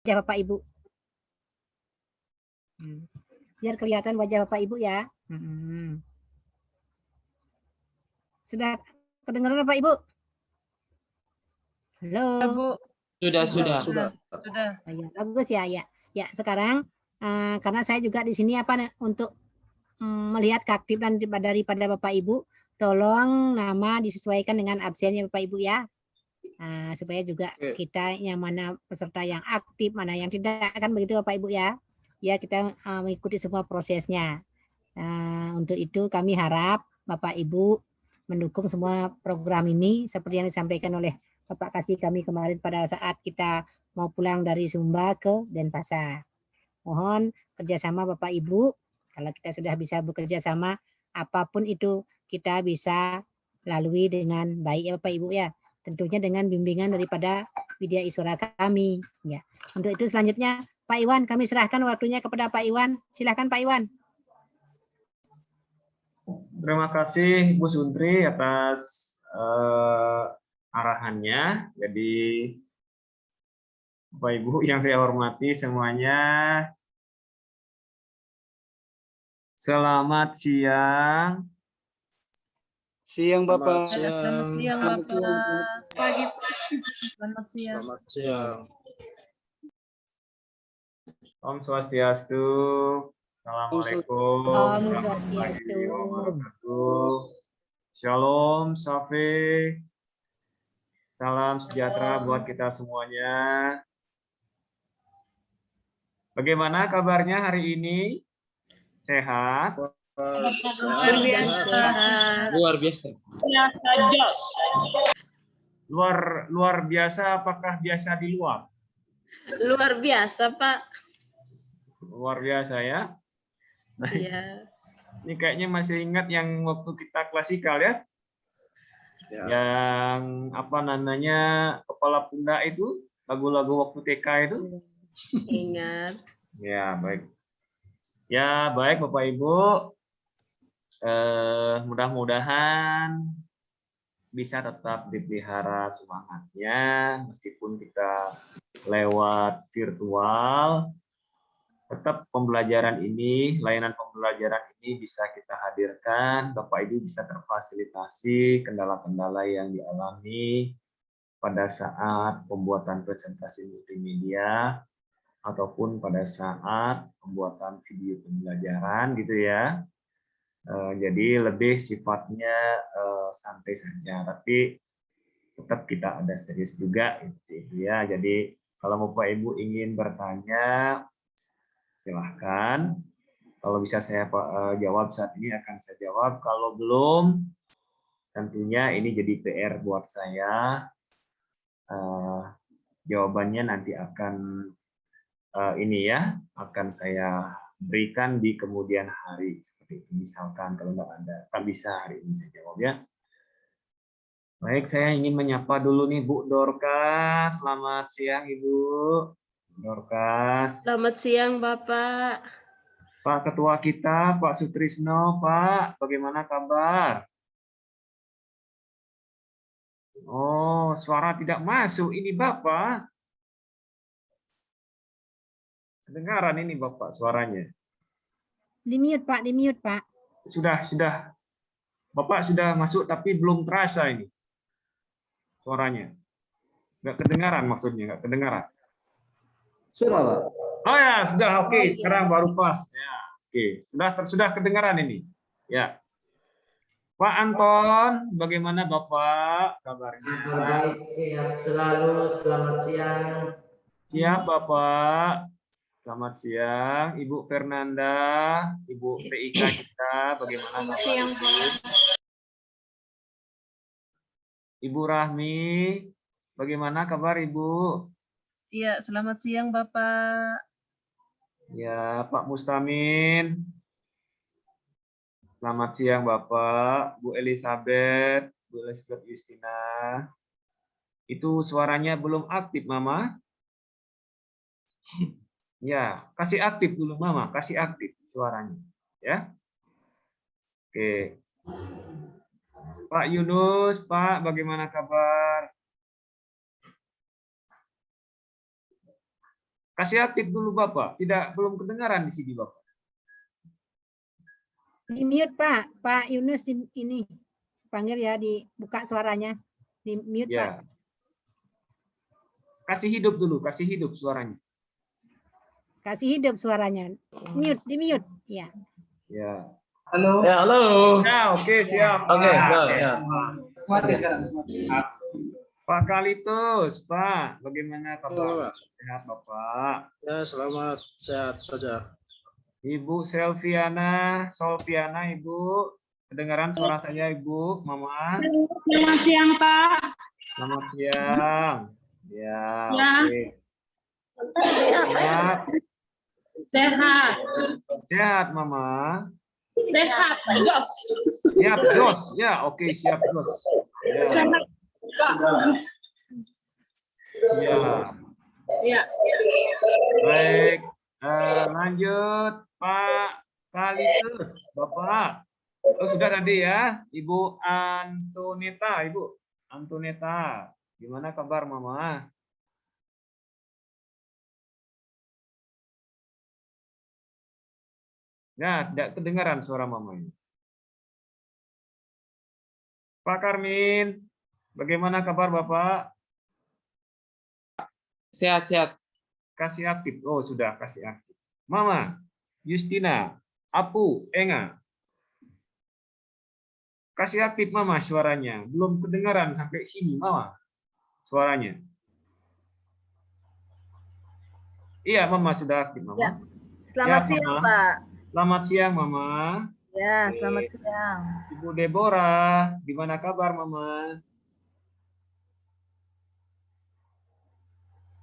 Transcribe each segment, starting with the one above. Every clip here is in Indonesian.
wajah Bapak Ibu. Biar kelihatan wajah Bapak Ibu ya. Sudah kedengaran Bapak Ibu? Halo. Bu. Sudah. Ya, bagus ya, ya. Ya, sekarang karena saya juga di sini untuk melihat kaktif dan daripada Bapak Ibu, tolong nama disesuaikan dengan absennya Bapak Ibu ya. Supaya juga kita yang mana peserta yang aktif, mana yang tidak, kan begitu Bapak Ibu ya. Ya, kita mengikuti semua prosesnya. Untuk itu kami harap Bapak Ibu mendukung semua program ini seperti yang disampaikan oleh Bapak Kasih kami kemarin pada saat kita mau pulang dari Sumba ke Denpasar. Mohon kerjasama Bapak Ibu, kalau kita sudah bisa bekerja sama, apapun itu kita bisa lalui dengan baik ya Bapak Ibu ya. Tentunya dengan bimbingan daripada Widya Iswara kami. Ya. Untuk itu selanjutnya Pak Iwan, kami serahkan waktunya kepada Pak Iwan. Silakan Pak Iwan. Terima kasih Bu Suntri atas arahannya. Jadi Bapak Ibu yang saya hormati semuanya, selamat siang. Siang Bapak. Selamat siang Bapak. Pagi. Selamat siang. Selamat siang. Om Swastiastu. Assalamualaikum. Om Swastiastu. Shalom, Safe. Salam sejahtera buat kita semuanya. Bagaimana kabarnya hari ini? Sehat? Luar biasa. Luar biasa. Luar biasa, apakah biasa di luar? Luar biasa, Pak. Luar biasa ya. Iya. Ini kayaknya masih ingat yang waktu kita klasikal ya? Ya. Yang apa namanya, kepala pundak itu, lagu-lagu waktu TK itu? Ingat. Ya, baik. Ya, baik Bapak Ibu. Mudah-mudahan bisa tetap dipelihara semangatnya meskipun kita lewat virtual. Tetap pembelajaran ini, layanan pembelajaran ini bisa kita hadirkan, Bapak Ibu bisa terfasilitasi kendala-kendala yang dialami pada saat pembuatan presentasi multimedia ataupun pada saat pembuatan video pembelajaran gitu ya. Jadi lebih sifatnya santai saja, tapi tetap kita ada serius juga gitu ya. Jadi kalau Bapak Ibu ingin bertanya, silahkan. Kalau bisa saya jawab saat ini akan saya jawab. Kalau belum, tentunya ini jadi PR buat saya. Jawabannya nanti akan ini ya, akan saya berikan di kemudian hari. Seperti itu. Misalkan kalau nggak bisa hari ini saya jawab ya. Baik, saya ingin menyapa dulu nih Bu Dorcas. Selamat siang Ibu Dorcas. Selamat siang Bapak. Pak Ketua kita, Pak Sutrisno, Pak, bagaimana kabar? Oh, suara tidak masuk. Ini Bapak. Kedengaran ini Bapak suaranya. Di mute Pak, di mute Pak. Sudah. Bapak sudah masuk tapi belum terasa ini suaranya. Nggak kedengaran maksudnya, nggak kedengaran. Sudah, Pak. Oh ya, sudah oke. Sekarang baru pas. Ya, oke. Sudah kedengaran ini. Ya. Pak Anton, bagaimana Bapak kabarnya? Baik, sehat selalu. Selamat siang. Siap Bapak. Selamat siang, Ibu Fernanda, Ibu PIK kita, bagaimana kabar? Siang, Pak. Ibu Rahmi, bagaimana kabar Ibu? Iya, selamat siang Bapak. Ya, Pak Mustamin. Selamat siang Bapak, Bu Elizabeth Justina. Itu suaranya belum aktif, Mama. Ya, kasih aktif dulu Mama, kasih aktif suaranya, ya. Oke. Pak Yunus, Pak, bagaimana kabar? Kasih aktif dulu Bapak. Belum kedengaran di sini Bapak. Di mute Pak. Pak Yunus ini panggil ya, dibuka suaranya. Di mute Pak. Ya. Kasih hidup dulu, kasih hidup suaranya. Kasih hidup suaranya. Mute, di mute. Ya. Ya. Halo. Ya, halo. Ya, oke, siap. Oke, Pak. ya. Mati sekarang. Pak Kalitus, Pak, bagaimana kabar? Pak. Sehat Bapak. Ya, selamat sehat saja. Ibu Solviana, Ibu, kedengaran suara saya Ibu, Mama? Selamat siang, Pak. Selamat siang. Ya, Ya. oke. Sehat. Sehat. Sehat, Mama. Sehat, Jos. Siap, Jos. Ya, oke, siap, Jos. Ya. Sehat, Pak. Ya. Ya. Baik. Lanjut, Pak Kalitus, Bapak. Oh, sudah tadi ya, Ibu Antoneta, Ibu Antoneta. Gimana kabar, Mama? Ya, tidak kedengaran suara Mama ini. Pak Karmin, bagaimana kabar Bapak? Sehat-sehat. Kasih aktif. Oh, sudah kasih aktif. Mama, Justina, Apu, Enga. Kasih aktif Mama suaranya. Belum kedengaran sampai sini Mama suaranya. Iya, Mama sudah aktif Mama. Ya. Selamat Ya, siang, Mama. Pak. Selamat siang Mama. Ya, Oke. selamat siang. Ibu Deborah, gimana kabar Mama?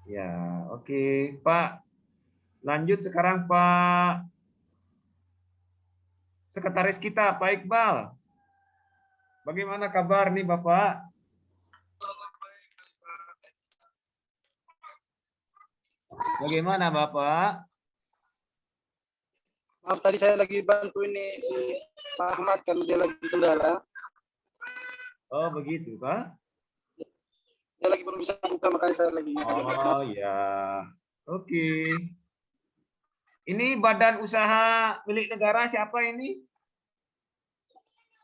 Ya, oke. Pak, lanjut sekarang Pak Sekretaris kita, Pak Iqbal. Bagaimana kabar nih Bapak? Bagaimana Bapak? Maaf, tadi saya lagi bantu ini si Pak Ahmad kan dia lagi kendala. Oh, begitu, Pak? Dia lagi belum bisa buka, makanya saya lagi. Oh, ya. Oke. Ini badan usaha milik negara siapa ini?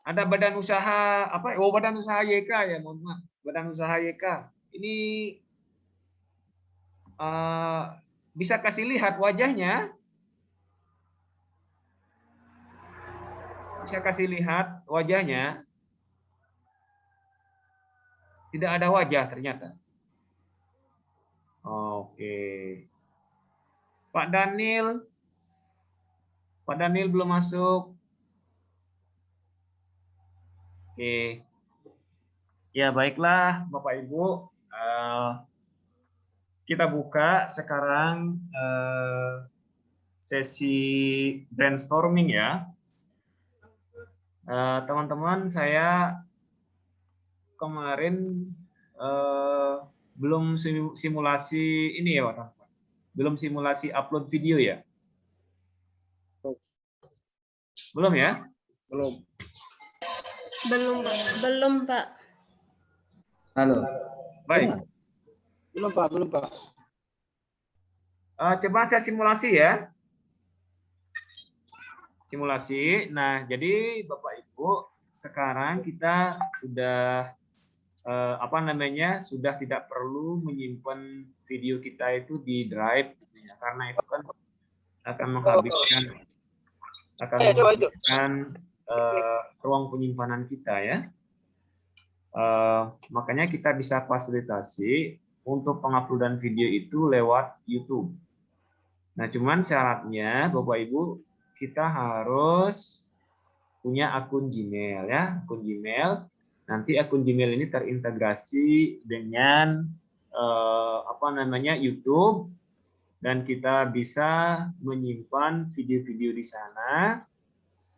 Ada badan usaha apa? Oh, badan usaha YK ya, mohon maaf. Badan usaha YK. Ini bisa kasih lihat wajahnya? Bisa kasih lihat wajahnya? Tidak ada wajah ternyata. Oke. Pak Daniel belum masuk. Oke. Ya, baiklah Bapak Ibu. Kita buka sekarang sesi brainstorming ya. Teman-teman, saya kemarin belum simulasi ini ya, Pak. Belum simulasi upload video ya? Belum ya? Belum. Belum, Pak. Halo. Baik. Belum Pak. Coba saya simulasi ya. Simulasi. Nah, jadi Bapak Ibu, sekarang kita sudah sudah tidak perlu menyimpan video kita itu di drive ya, karena itu kan akan menghabiskan ruang penyimpanan kita ya. Makanya kita bisa fasilitasi untuk penguploadan video itu lewat YouTube. Nah, cuman syaratnya Bapak Ibu, kita harus punya akun Gmail ya, akun Gmail. Nanti akun Gmail ini terintegrasi dengan YouTube, dan kita bisa menyimpan video-video di sana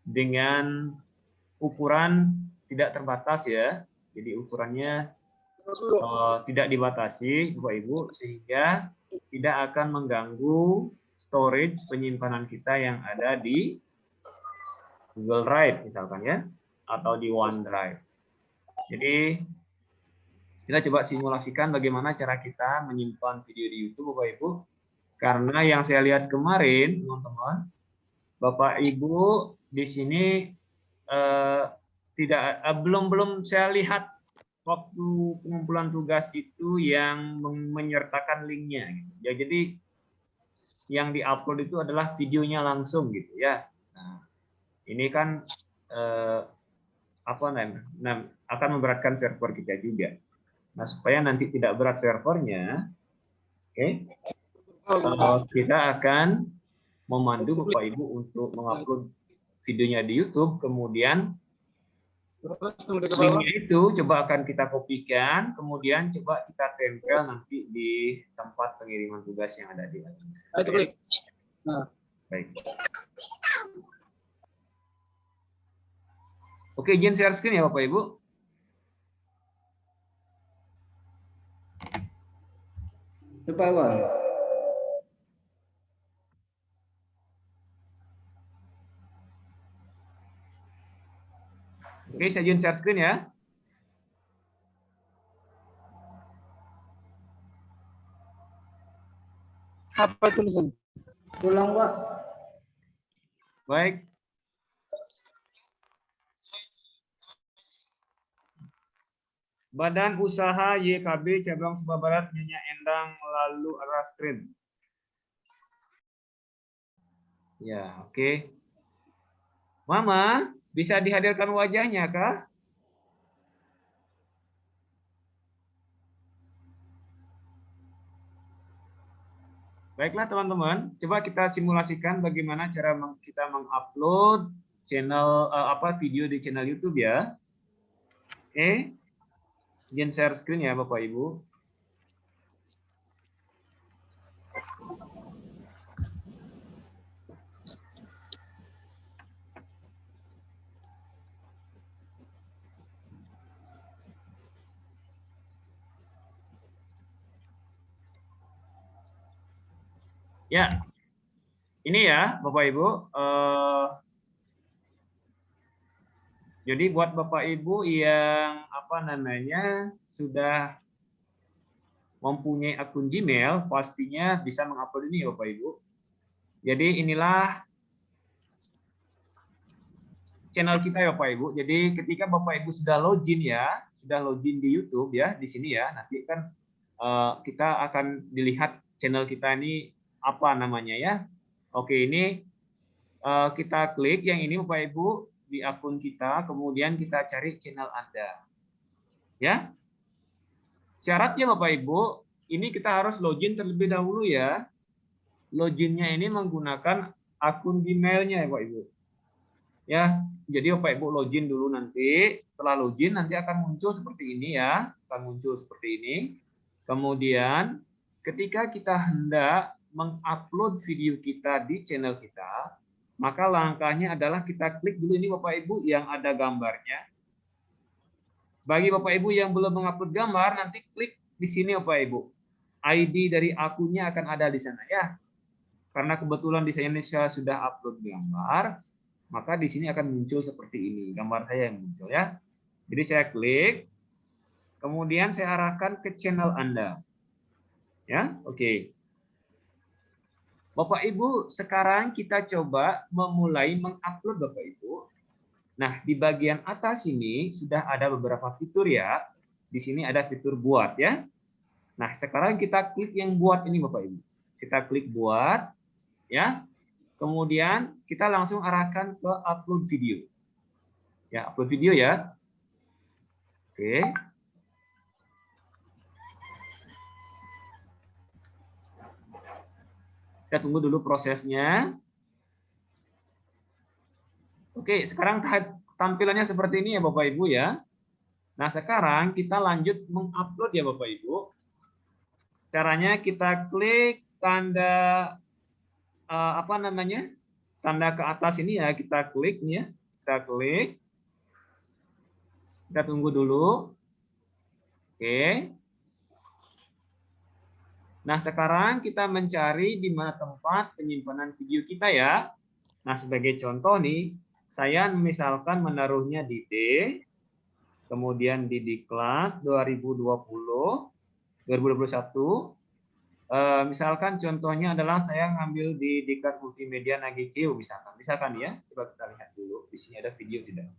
dengan ukuran tidak terbatas ya. Jadi ukurannya tidak dibatasi Bapak Ibu, sehingga tidak akan mengganggu storage penyimpanan kita yang ada di Google Drive misalkan ya, atau di OneDrive. Jadi kita coba simulasikan bagaimana cara kita menyimpan video di YouTube Bapak Ibu. Karena yang saya lihat kemarin, teman-teman, Bapak Ibu di sini belum saya lihat waktu pengumpulan tugas itu yang menyertakan linknya. Ya, jadi yang diupload itu adalah videonya langsung gitu ya. Nah, ini kan akan memberatkan server kita juga. Nah, supaya nanti tidak berat servernya, kita akan memandu Bapak Ibu untuk mengupload videonya di YouTube, kemudian linknya itu coba akan kita kopikan, kemudian coba kita tempel nanti di tempat pengiriman tugas yang ada di atas. Baik. Oke, izin share screen ya Bapak Ibu. Pak Iwan. Oke, saya izin share screen ya. Apa tulisan? Pulang, Pak. Baik. Badan Usaha YKB Cabang Sumba Barat Nyonya Endang lalu arah screen. Ya, oke. Mama, bisa dihadirkan wajahnya kah? Baiklah teman-teman, coba kita simulasikan bagaimana cara kita mengupload channel video di channel YouTube ya. Oke. Izin share screen ya Bapak Ibu. Ya, ini ya Bapak Ibu. Jadi buat Bapak Ibu yang sudah mempunyai akun Gmail, pastinya bisa mengupload ini ya Bapak Ibu. Jadi inilah channel kita ya Bapak Ibu. Jadi ketika Bapak Ibu sudah login di YouTube ya, di sini ya, nanti kan kita akan dilihat channel kita ini apa namanya ya. Oke, ini kita klik yang ini Bapak Ibu di akun kita, kemudian kita cari channel Anda. Ya. Syaratnya Bapak Ibu, ini kita harus login terlebih dahulu ya. Loginnya ini menggunakan akun Gmail-nya ya Bapak Ibu. Ya, jadi Bapak Ibu login dulu nanti. Setelah login nanti akan muncul seperti ini ya, akan muncul seperti ini. Kemudian ketika kita hendak mengupload video kita di channel kita, maka langkahnya adalah kita klik dulu ini Bapak Ibu yang ada gambarnya. Bagi Bapak Ibu yang belum mengupload gambar, nanti klik di sini Bapak Ibu. ID dari akunnya akan ada di sana ya. Karena kebetulan di saya sudah upload gambar, maka di sini akan muncul seperti ini. Gambar saya yang muncul ya. Jadi saya klik, kemudian saya arahkan ke channel Anda. Ya, oke. Bapak Ibu, sekarang kita coba memulai mengupload Bapak Ibu. Nah, di bagian atas ini sudah ada beberapa fitur ya. Di sini ada fitur buat ya. Nah, sekarang kita klik yang buat ini Bapak Ibu. Kita klik buat ya. Kemudian kita langsung arahkan ke upload video. Ya, upload video ya. Oke. Kita tunggu dulu prosesnya. Oke, sekarang tampilannya seperti ini ya Bapak Ibu ya. Nah, sekarang kita lanjut mengupload ya Bapak Ibu. Caranya kita klik tanda tanda ke atas ini ya, kita klik nih ya. Kita klik. Kita tunggu dulu. Oke. Nah, sekarang kita mencari di mana tempat penyimpanan video kita ya. Nah, sebagai contoh nih, saya misalkan menaruhnya di D, kemudian di diklat 2021, Misalkan contohnya adalah saya ngambil di Diklat Multimedia Nagiq, misalkan ya, coba kita lihat dulu di sini ada video tidak?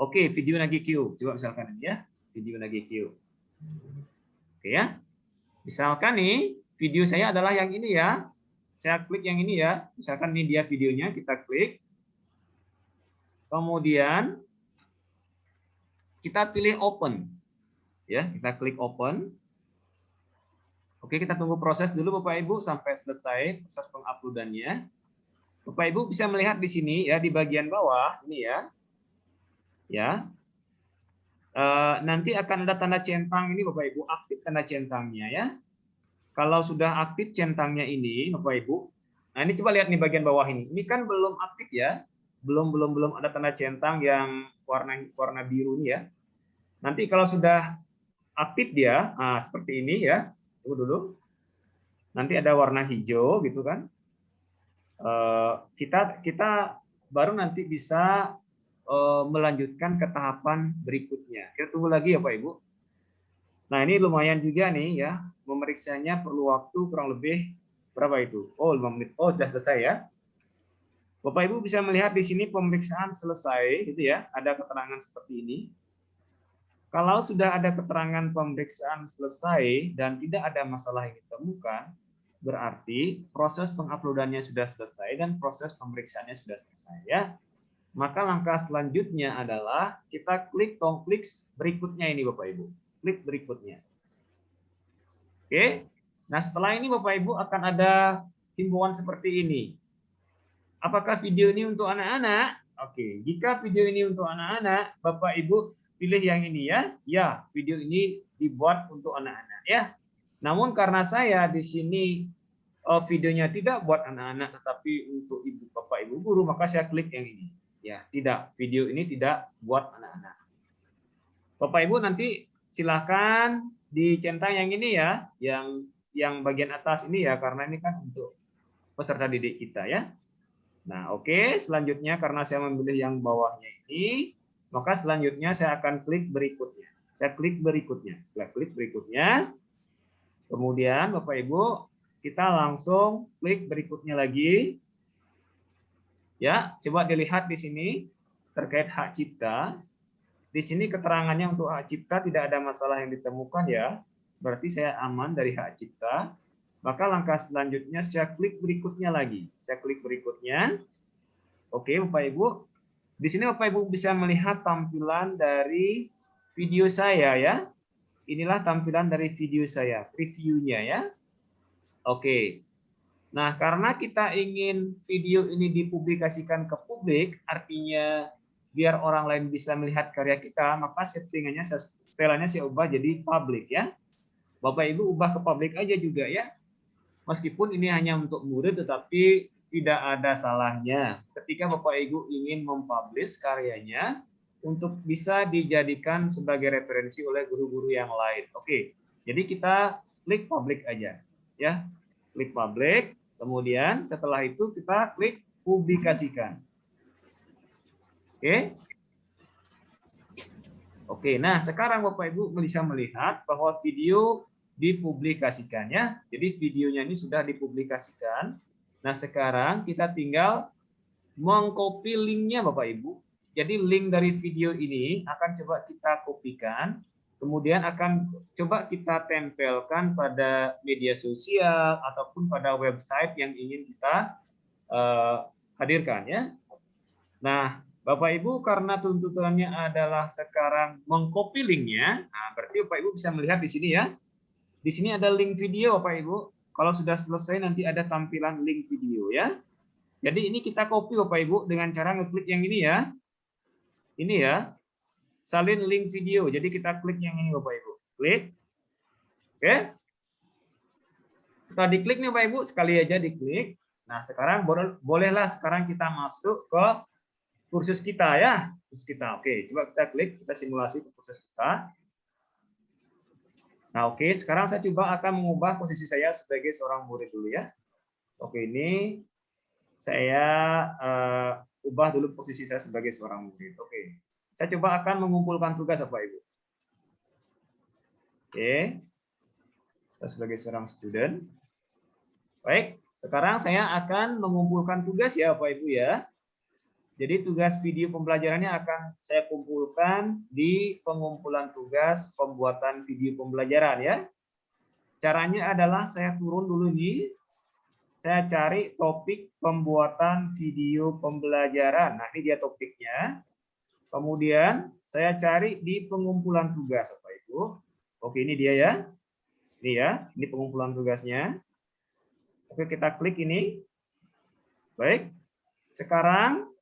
Oke, video Nagiq, coba misalkan ini ya, video Nagiq. Oke ya, misalkan nih video saya adalah yang ini ya, saya klik yang ini ya, misalkan ini dia videonya, kita klik, kemudian kita pilih open, ya, kita klik open. Oke, kita tunggu proses dulu Bapak Ibu sampai selesai proses penguploadannya. Bapak Ibu bisa melihat di sini ya, di bagian bawah ini ya. Ya. Nanti akan ada tanda centang ini Bapak Ibu, aktif tanda centangnya ya. Kalau sudah aktif centangnya ini Bapak Ibu. Nah, ini coba lihat nih bagian bawah ini. Ini kan belum aktif ya. Belum ada tanda centang yang warna biru ini ya. Nanti kalau sudah aktif dia, nah, seperti ini ya. Tunggu dulu. Nanti ada warna hijau gitu kan. Kita baru nanti bisa melanjutkan ke tahapan berikutnya. Kita tunggu lagi ya Pak Ibu. Nah, ini lumayan juga nih ya. Memeriksanya perlu waktu kurang lebih berapa itu? Oh, 5 menit. Oh, sudah selesai ya. Bapak Ibu bisa melihat di sini pemeriksaan selesai gitu ya. Ada keterangan seperti ini. Kalau sudah ada keterangan pemeriksaan selesai dan tidak ada masalah yang ditemukan, berarti proses penguploadannya sudah selesai dan proses pemeriksaannya sudah selesai ya. Maka langkah selanjutnya adalah kita klik klik berikutnya ini Bapak Ibu. Klik berikutnya. Oke. Nah, setelah ini Bapak Ibu akan ada himbauan seperti ini. Apakah video ini untuk anak-anak? Oke, jika video ini untuk anak-anak, Bapak Ibu pilih yang ini ya. Ya, video ini dibuat untuk anak-anak ya. Namun karena saya di sini videonya tidak buat anak-anak tetapi untuk ibu bapak ibu guru, maka saya klik yang ini. Ya, tidak, video ini tidak buat anak-anak. Bapak Ibu nanti silakan dicentang yang ini ya, yang bagian atas ini ya, karena ini kan untuk peserta didik kita ya. Nah, oke, selanjutnya karena saya memilih yang bawahnya ini, maka selanjutnya saya akan klik berikutnya. Saya klik berikutnya. Klik berikutnya. Kemudian Bapak Ibu, kita langsung klik berikutnya lagi. Ya, coba dilihat di sini terkait hak cipta. Di sini keterangannya untuk hak cipta tidak ada masalah yang ditemukan ya. Berarti saya aman dari hak cipta. Maka langkah selanjutnya saya klik berikutnya lagi. Saya klik berikutnya. Oke, Bapak Ibu. Di sini Bapak Ibu bisa melihat tampilan dari video saya ya. Inilah tampilan dari video saya, previewnya ya. Oke. Nah, karena kita ingin video ini dipublikasikan ke publik, artinya biar orang lain bisa melihat karya kita, maka settingannya, setelannya saya ubah jadi publik ya. Bapak Ibu ubah ke publik aja juga ya. Meskipun ini hanya untuk murid, tetapi tidak ada salahnya ketika Bapak Ibu ingin mempublish karyanya untuk bisa dijadikan sebagai referensi oleh guru-guru yang lain. Oke, jadi kita klik publik aja ya. Klik publik. Kemudian setelah itu kita klik publikasikan. Oke. Oke, nah sekarang Bapak Ibu bisa melihat bahwa video dipublikasikannya. Jadi videonya ini sudah dipublikasikan. Nah sekarang kita tinggal mengcopy linknya Bapak Ibu. Jadi link dari video ini akan coba kita kopikan. Kemudian akan coba kita tempelkan pada media sosial ataupun pada website yang ingin kita hadirkan ya. Nah, Bapak Ibu karena tuntutannya adalah sekarang mengcopy linknya, nah berarti Bapak Ibu bisa melihat di sini ya. Di sini ada link video Bapak Ibu. Kalau sudah selesai nanti ada tampilan link video ya. Jadi ini kita copy Bapak Ibu dengan cara ngeklik yang ini ya. Ini ya. Salin link video. Jadi kita klik yang ini Bapak Ibu. Klik. Oke. Setelah diklik nih Bapak Ibu, sekali aja diklik. Nah, sekarang bolehlah sekarang kita masuk ke kursus kita ya. Kursus kita. Oke, coba kita klik, kita simulasi ke kursus kita. Nah, oke, sekarang saya coba akan mengubah posisi saya sebagai seorang murid dulu ya. Oke, ini saya ubah dulu posisi saya sebagai seorang murid. Oke, saya coba akan mengumpulkan tugas Bapak Ibu. Oke. Kita sebagai seorang student. Baik, sekarang saya akan mengumpulkan tugas ya Bapak Ibu ya. Jadi tugas video pembelajarannya akan saya kumpulkan di pengumpulan tugas pembuatan video pembelajaran ya. Caranya adalah saya turun dulu nih. Saya cari topik pembuatan video pembelajaran. Nah, ini dia topiknya. Kemudian saya cari di pengumpulan tugas Bapak Ibu. Oke, ini dia ya. Ini ya, ini pengumpulan tugasnya. Oke, kita klik ini. Baik. Sekarang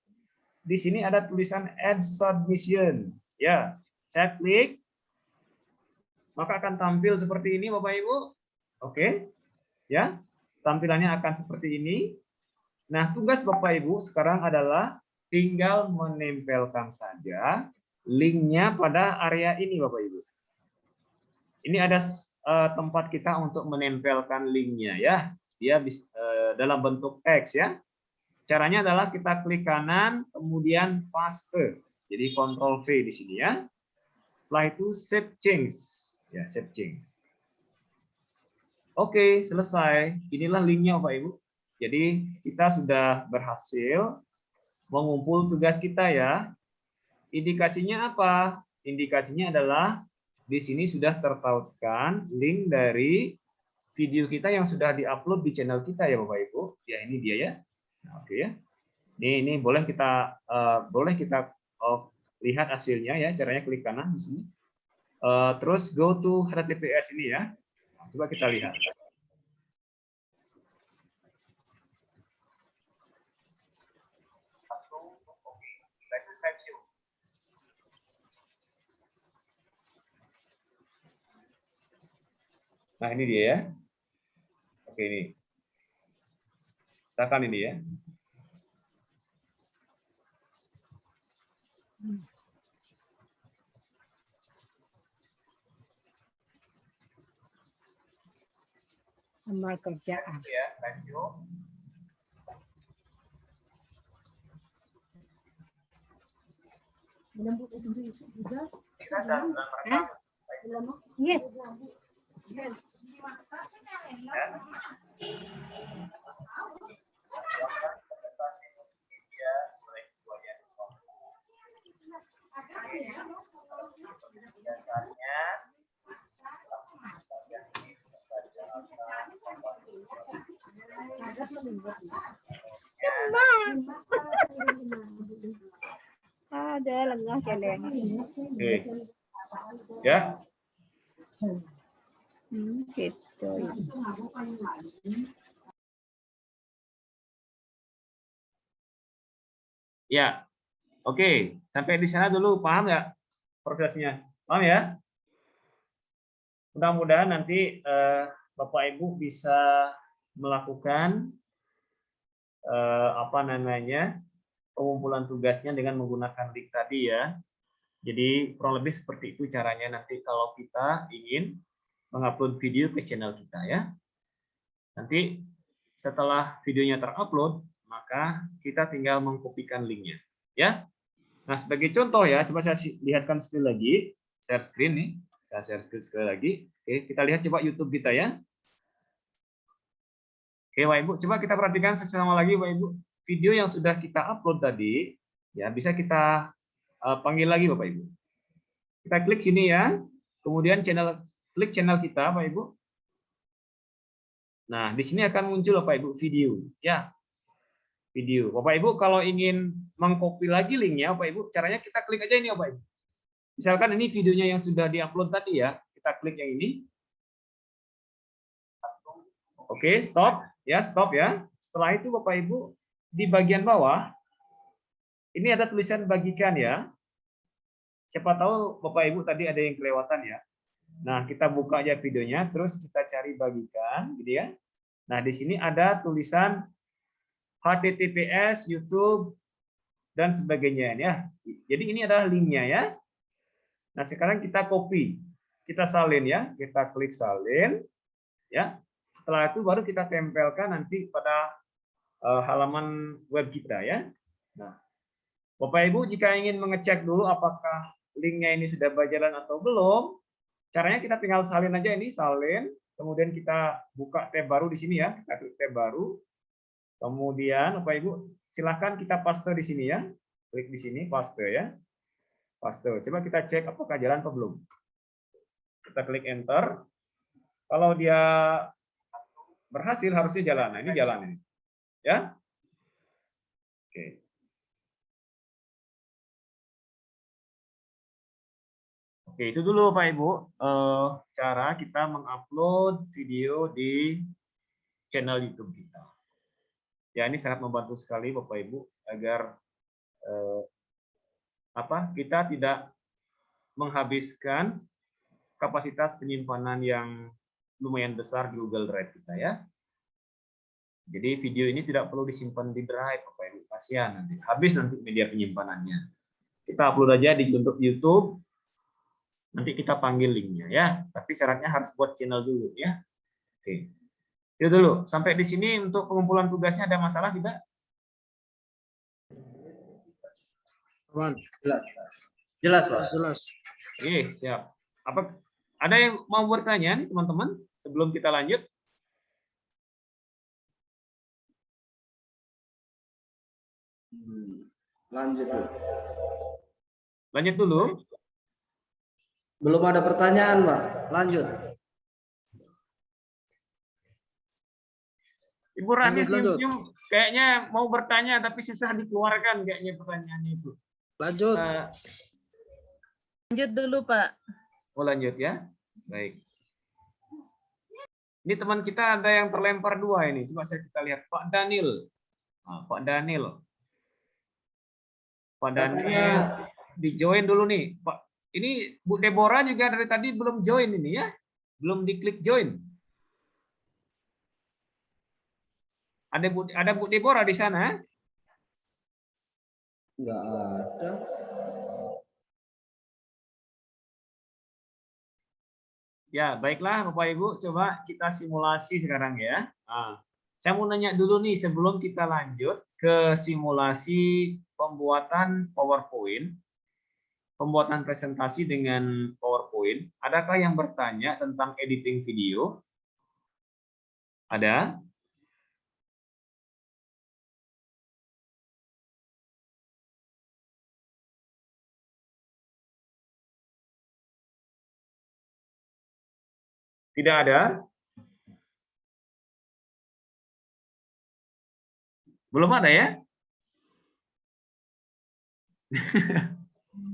di sini ada tulisan Add Submission. Ya, saya klik. Maka akan tampil seperti ini Bapak Ibu. Oke. Ya, tampilannya akan seperti ini. Nah, tugas Bapak Ibu sekarang adalah tinggal menempelkan saja linknya pada area ini Bapak Ibu. Ini ada tempat kita untuk menempelkan linknya ya. Dia dalam bentuk teks ya. Caranya adalah kita klik kanan, kemudian paste. Jadi Ctrl V di sini ya. Setelah itu save change. Ya, save change. Oke, selesai. Inilah linknya Bapak Ibu. Jadi kita sudah berhasil mengumpul tugas kita ya. Indikasinya apa? Indikasinya adalah di sini sudah tertautkan link dari video kita yang sudah diupload di channel kita ya Bapak Ibu. Ya, ini dia ya. Nah, oke ya. Ini boleh kita lihat hasilnya ya. Caranya klik kanan di sini. Terus go to HTTPS ini ya. Nah, coba kita lihat. Nah, ini dia ya. Oke, ini. Tekan ini ya. Amal kerjaan. Ya, thank you. Kita dalam rangka Yes. Ada lengah celeng. Oke. Ya. Gitu. Ya. Oke, sampai di sana dulu paham ya prosesnya? Paham ya? Mudah-mudahan nanti Bapak Ibu bisa melakukan pengumpulan tugasnya dengan menggunakan link tadi ya. Jadi kurang lebih seperti itu caranya nanti kalau kita ingin mengupload video ke channel kita ya. Nanti setelah videonya terupload, maka kita tinggal mengkopikan linknya ya. Nah, sebagai contoh ya, coba saya lihatkan sekali lagi, share screen nih. Saya share screen sekali lagi. Oke, kita lihat coba YouTube kita ya. Oke, Bapak Ibu, coba kita perhatikan seksama lagi Bapak Ibu. Video yang sudah kita upload tadi, ya bisa kita panggil lagi Bapak Ibu. Kita klik sini ya, kemudian klik channel kita Bapak Ibu. Nah, di sini akan muncul Bapak Ibu video, ya. Video. Bapak Ibu kalau ingin mengcopy lagi linknya Bapak Ibu, caranya kita klik aja ini Bapak Ibu. Misalkan ini videonya yang sudah diupload tadi ya, kita klik yang ini. Oke, stop ya, stop ya. Setelah itu Bapak Ibu di bagian bawah ini ada tulisan bagikan ya. Siapa tahu Bapak Ibu tadi ada yang kelewatan ya. Nah, kita buka aja videonya, terus kita cari bagikan, gitu ya. Nah, di sini ada tulisan HTTPS, YouTube, dan sebagainya ya. Jadi ini adalah linknya ya. Nah, sekarang kita copy, kita salin ya, kita klik salin, ya. Setelah itu baru kita tempelkan nanti pada halaman web kita ya. Nah, Bapak Ibu jika ingin mengecek dulu apakah linknya ini sudah berjalan atau belum, Caranya kita tinggal salin aja ini, salin. Kemudian kita buka tab baru di sini ya. Kita klik tab baru. Kemudian Bapak Ibu, silahkan kita paste di sini ya. Klik di sini, paste ya. Paste. Coba kita cek apakah jalan atau belum. Kita klik enter. Kalau dia berhasil harusnya jalan. Nah, ini jalan ini. Ya. Oke. Oke, itu dulu Pak Ibu cara kita mengupload video di channel YouTube kita. Ya, ini sangat membantu sekali Bapak Ibu agar kita tidak menghabiskan kapasitas penyimpanan yang lumayan besar di Google Drive kita ya. Jadi video ini tidak perlu disimpan di Drive Bapak Ibu, kasihan nanti habis nanti media penyimpanannya. Kita upload aja di untuk YouTube. Nanti kita panggil linknya ya, tapi syaratnya harus buat channel dulu ya. Oke, itu dulu. Sampai di sini untuk pengumpulan tugasnya ada masalah tidak? Aman. Jelas, Pak. Jelas. Oke, siap. Apa ada yang mau bertanya nih teman-teman sebelum kita lanjut? Lanjut. Lanjut dulu. Belum ada pertanyaan, Pak. Lanjut. Ibu Rani Lanjut. senyum kayaknya mau bertanya tapi susah dikeluarkan kayaknya pertanyaannya itu. Lanjut. Lanjut dulu, Pak. Oh, lanjut ya. Baik. Ini teman kita ada yang terlempar dua ini. Coba kita lihat Pak Daniel. Nah, Pak Daniel. Pak Daniel di join dulu nih, Pak. Ini Bu Deborah juga dari tadi belum join ini ya. Belum diklik join. Ada Bu Deborah di sana? Enggak ada. Ya, baiklah Bapak Ibu, coba kita simulasi sekarang ya. Nah, saya mau nanya dulu nih sebelum kita lanjut ke simulasi pembuatan PowerPoint. Pembuatan presentasi dengan PowerPoint. Adakah yang bertanya tentang editing video? Ada? Tidak ada? Belum ada ya?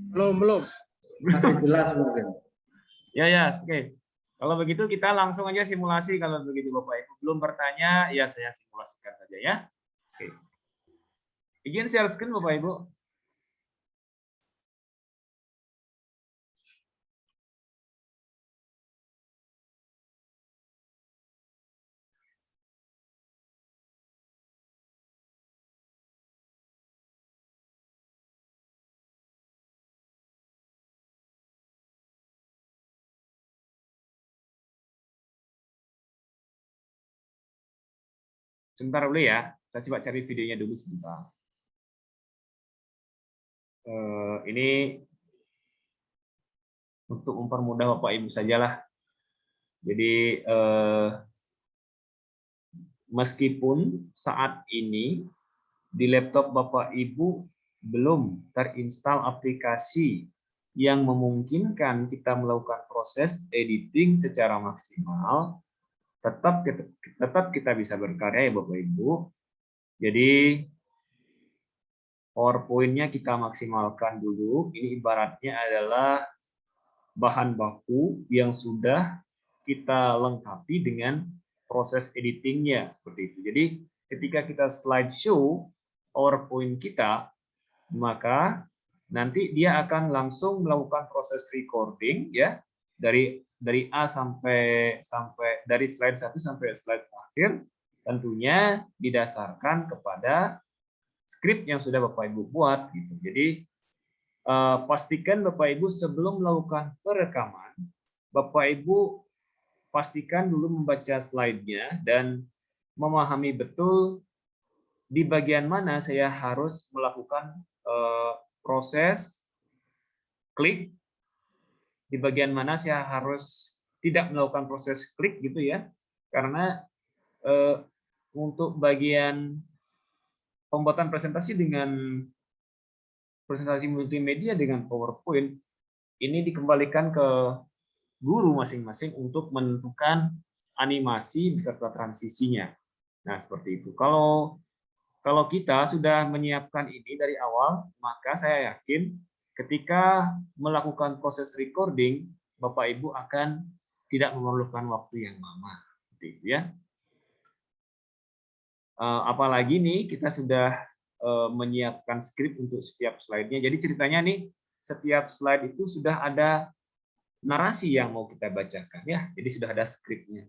Belum. Masih jelas mungkin. Ya, oke. Kalau begitu kita langsung aja simulasi kalau begitu Bapak Ibu. Belum bertanya, ya saya simulasikan saja ya. Oke. Izin share screen Bapak Ibu. Sebentar dulu ya, saya coba cari videonya dulu sebentar. Ini untuk mempermudah Bapak Ibu sajalah. Jadi meskipun saat ini di laptop Bapak Ibu belum terinstal aplikasi yang memungkinkan kita melakukan proses editing secara maksimal, tetap kita bisa berkarya ya Bapak Ibu. Jadi PowerPoint-nya kita maksimalkan dulu. Ini ibaratnya adalah bahan baku yang sudah kita lengkapi dengan proses editingnya seperti itu. Jadi ketika kita slideshow PowerPoint kita, maka nanti dia akan langsung melakukan proses recording ya dari A sampai dari slide 1 sampai slide akhir, tentunya didasarkan kepada skrip yang sudah Bapak Ibu buat gitu. Jadi pastikan Bapak Ibu sebelum melakukan perekaman, Bapak Ibu pastikan dulu membaca slide-nya dan memahami betul di bagian mana saya harus melakukan proses klik di bagian mana saya harus tidak melakukan proses klik gitu ya, karena untuk bagian pembuatan presentasi dengan presentasi multimedia dengan PowerPoint ini dikembalikan ke guru masing-masing untuk menentukan animasi beserta transisinya. Nah, seperti itu. Kalau kita sudah menyiapkan ini dari awal, maka saya yakin ketika melakukan proses recording, Bapak Ibu akan tidak memerlukan waktu yang lama. Seperti itu ya. Apalagi nih kita sudah menyiapkan skrip untuk setiap slide-nya. Jadi ceritanya nih, setiap slide itu sudah ada narasi yang mau kita bacakan ya. Jadi sudah ada skripnya.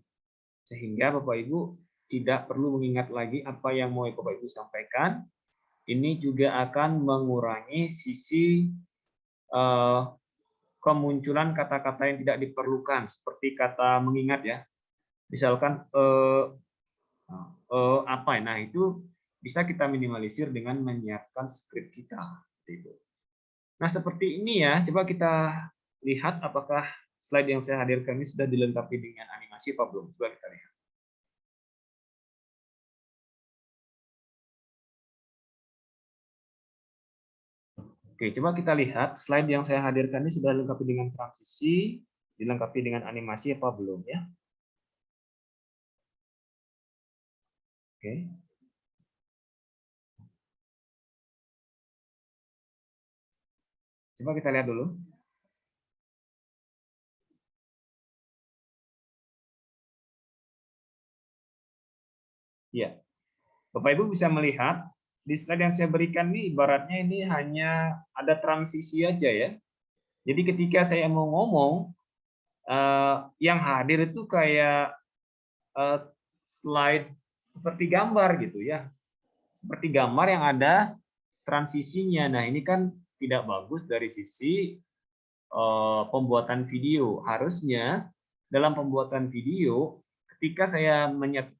Sehingga Bapak Ibu tidak perlu mengingat lagi apa yang mau Bapak Ibu sampaikan. Ini juga akan mengurangi sisi kemunculan kata-kata yang tidak diperlukan, seperti kata mengingat ya. Misalkan apa? Nah, itu bisa kita minimalisir dengan menyiapkan skrip kita. Seperti itu. Nah, seperti ini ya. Coba kita lihat apakah slide yang saya hadirkan ini sudah dilengkapi dengan animasi apa belum. Coba kita lihat. Oke, coba kita lihat slide yang saya hadirkan ini sudah dilengkapi dengan transisi, dilengkapi dengan animasi apa belum ya. Oke. Coba kita lihat dulu. Ya, Bapak Ibu bisa melihat di slide yang saya berikan ini ibaratnya ini hanya ada transisi aja ya. Jadi ketika saya mau ngomong, yang hadir itu kayak slide seperti gambar gitu ya. Seperti gambar yang ada transisinya. Nah, ini kan tidak bagus dari sisi pembuatan video. Harusnya dalam pembuatan video, ketika saya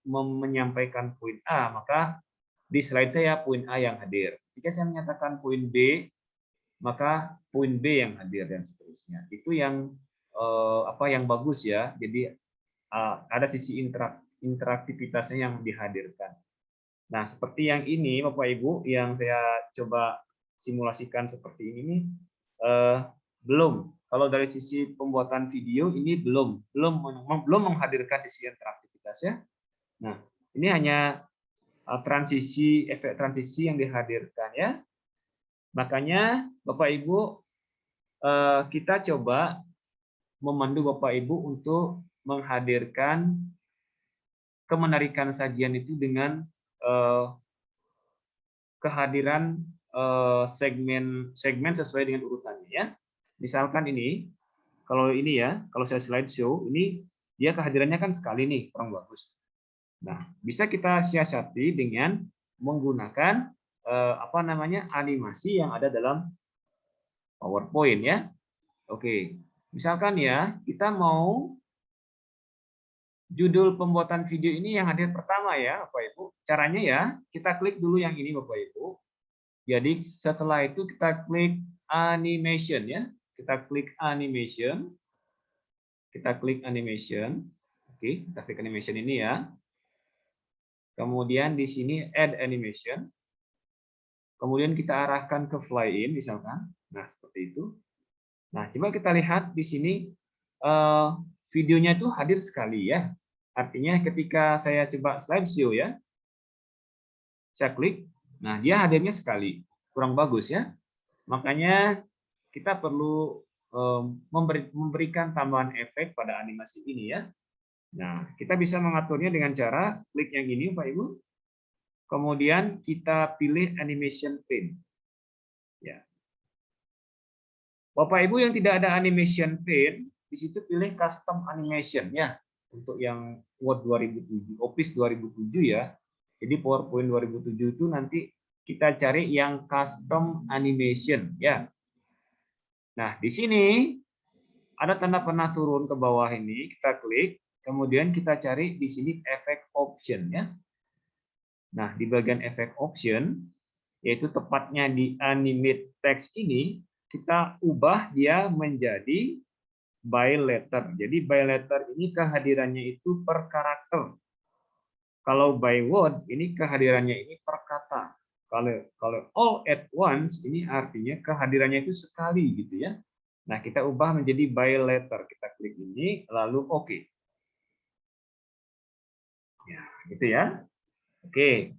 menyampaikan poin A, maka di slide saya poin A yang hadir. Ketika saya menyatakan poin B, maka poin B yang hadir dan seterusnya. Itu yang yang bagus ya. Jadi ada sisi interaktivitasnya yang dihadirkan. Nah, seperti yang ini Bapak Ibu yang saya coba simulasikan seperti ini nih, belum. Kalau dari sisi pembuatan video ini belum menghadirkan sisi interaktivitasnya. Nah, ini hanya efek transisi yang dihadirkan ya. Makanya Bapak Ibu kita coba memandu Bapak Ibu untuk menghadirkan kemenarikan sajian itu dengan kehadiran segmen sesuai dengan urutannya ya. Misalkan ini, kalau saya slideshow, ini dia kehadirannya kan sekali nih, kurang bagus. Nah, bisa kita siasati dengan menggunakan animasi yang ada dalam PowerPoint ya. Oke, misalkan ya, kita mau judul pembuatan video ini yang hadir pertama ya, Bapak Ibu. Caranya ya, kita klik dulu yang ini Bapak Ibu. Jadi setelah itu kita klik animation ya. Kita klik animation. Kita klik animation. Oke, kita klik animation ini ya. Kemudian di sini add animation. Kemudian kita arahkan ke fly in misalkan. Nah, seperti itu. Nah, coba kita lihat di sini videonya itu hadir sekali ya. Artinya ketika saya coba slideshow ya, saya klik, nah dia hadirnya sekali, kurang bagus ya. Makanya kita perlu memberikan tambahan efek pada animasi ini ya. Nah, kita bisa mengaturnya dengan cara klik yang ini Pak Ibu. Kemudian kita pilih animation pane. Ya. Bapak Ibu yang tidak ada animation pane, di situ pilih custom animation ya. Untuk yang Word 2007, Office 2007 ya. Jadi PowerPoint 2007 itu nanti kita cari yang custom animation ya. Nah, di sini ada tanda panah turun ke bawah ini, kita klik, kemudian kita cari di sini effect option ya. Nah, di bagian effect option yaitu tepatnya di animate text ini, kita ubah dia menjadi by letter. Jadi by letter ini kehadirannya itu per karakter. Kalau by word ini kehadirannya ini per kata. Kalau all at once ini artinya kehadirannya itu sekali gitu ya. Nah, kita ubah menjadi by letter. Kita klik ini lalu oke. Ya, gitu ya. Oke.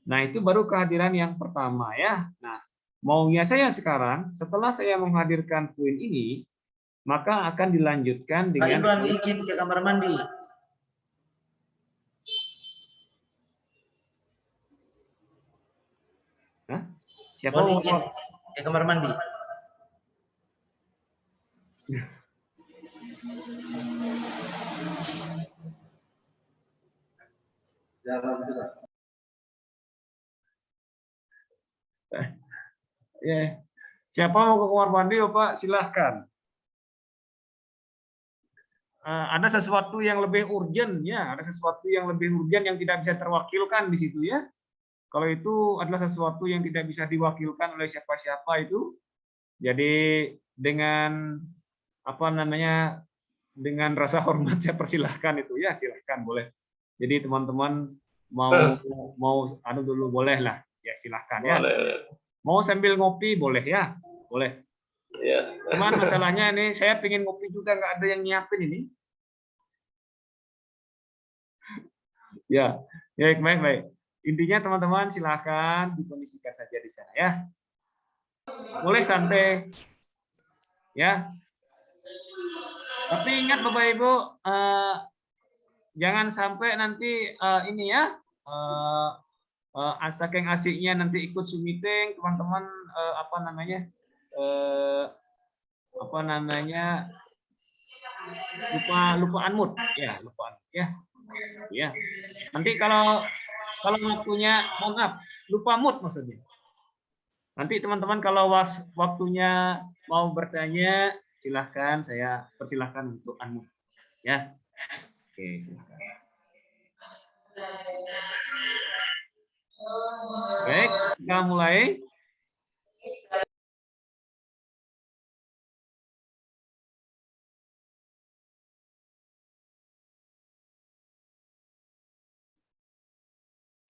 Nah, itu baru kehadiran yang pertama ya. Nah, maunya saya sekarang setelah saya menghadirkan poin ini, maka akan dilanjutkan Pak dengan Imran izin ke kamar mandi. Hah? Siapa Mohon mau izin ke kamar mandi. Ya. Siapa mau ke kamar mandi, Bapak? Silahkan. Ada sesuatu yang lebih urgent ya, ada sesuatu yang lebih urgent yang tidak bisa terwakilkan di situ ya. Kalau itu adalah sesuatu yang tidak bisa diwakilkan oleh siapa-siapa itu, jadi dengan apa namanya, dengan rasa hormat saya persilahkan itu ya, silahkan boleh. Jadi teman-teman mau anu dulu boleh lah, ya silahkan ya. Mau sambil ngopi boleh ya, boleh. Ya. Cuman masalahnya ini saya pengen ngopi juga, nggak ada yang nyiapin ini. Ya, baik. Intinya teman-teman silahkan dikondisikan saja di sana ya. Boleh santai, ya. Tapi ingat Bapak Ibu, jangan sampai nanti ini ya, saking asiknya nanti ikut Zoom meeting, teman-teman lupa unmute ya, lupa unmute ya. Ya. Nanti kalau waktunya, mohon maaf, lupa mute maksudnya. Nanti teman-teman kalau waktunya mau bertanya, silahkan, saya persilahkan untuk unmute ya. Oke, silahkan. Baik, kita mulai.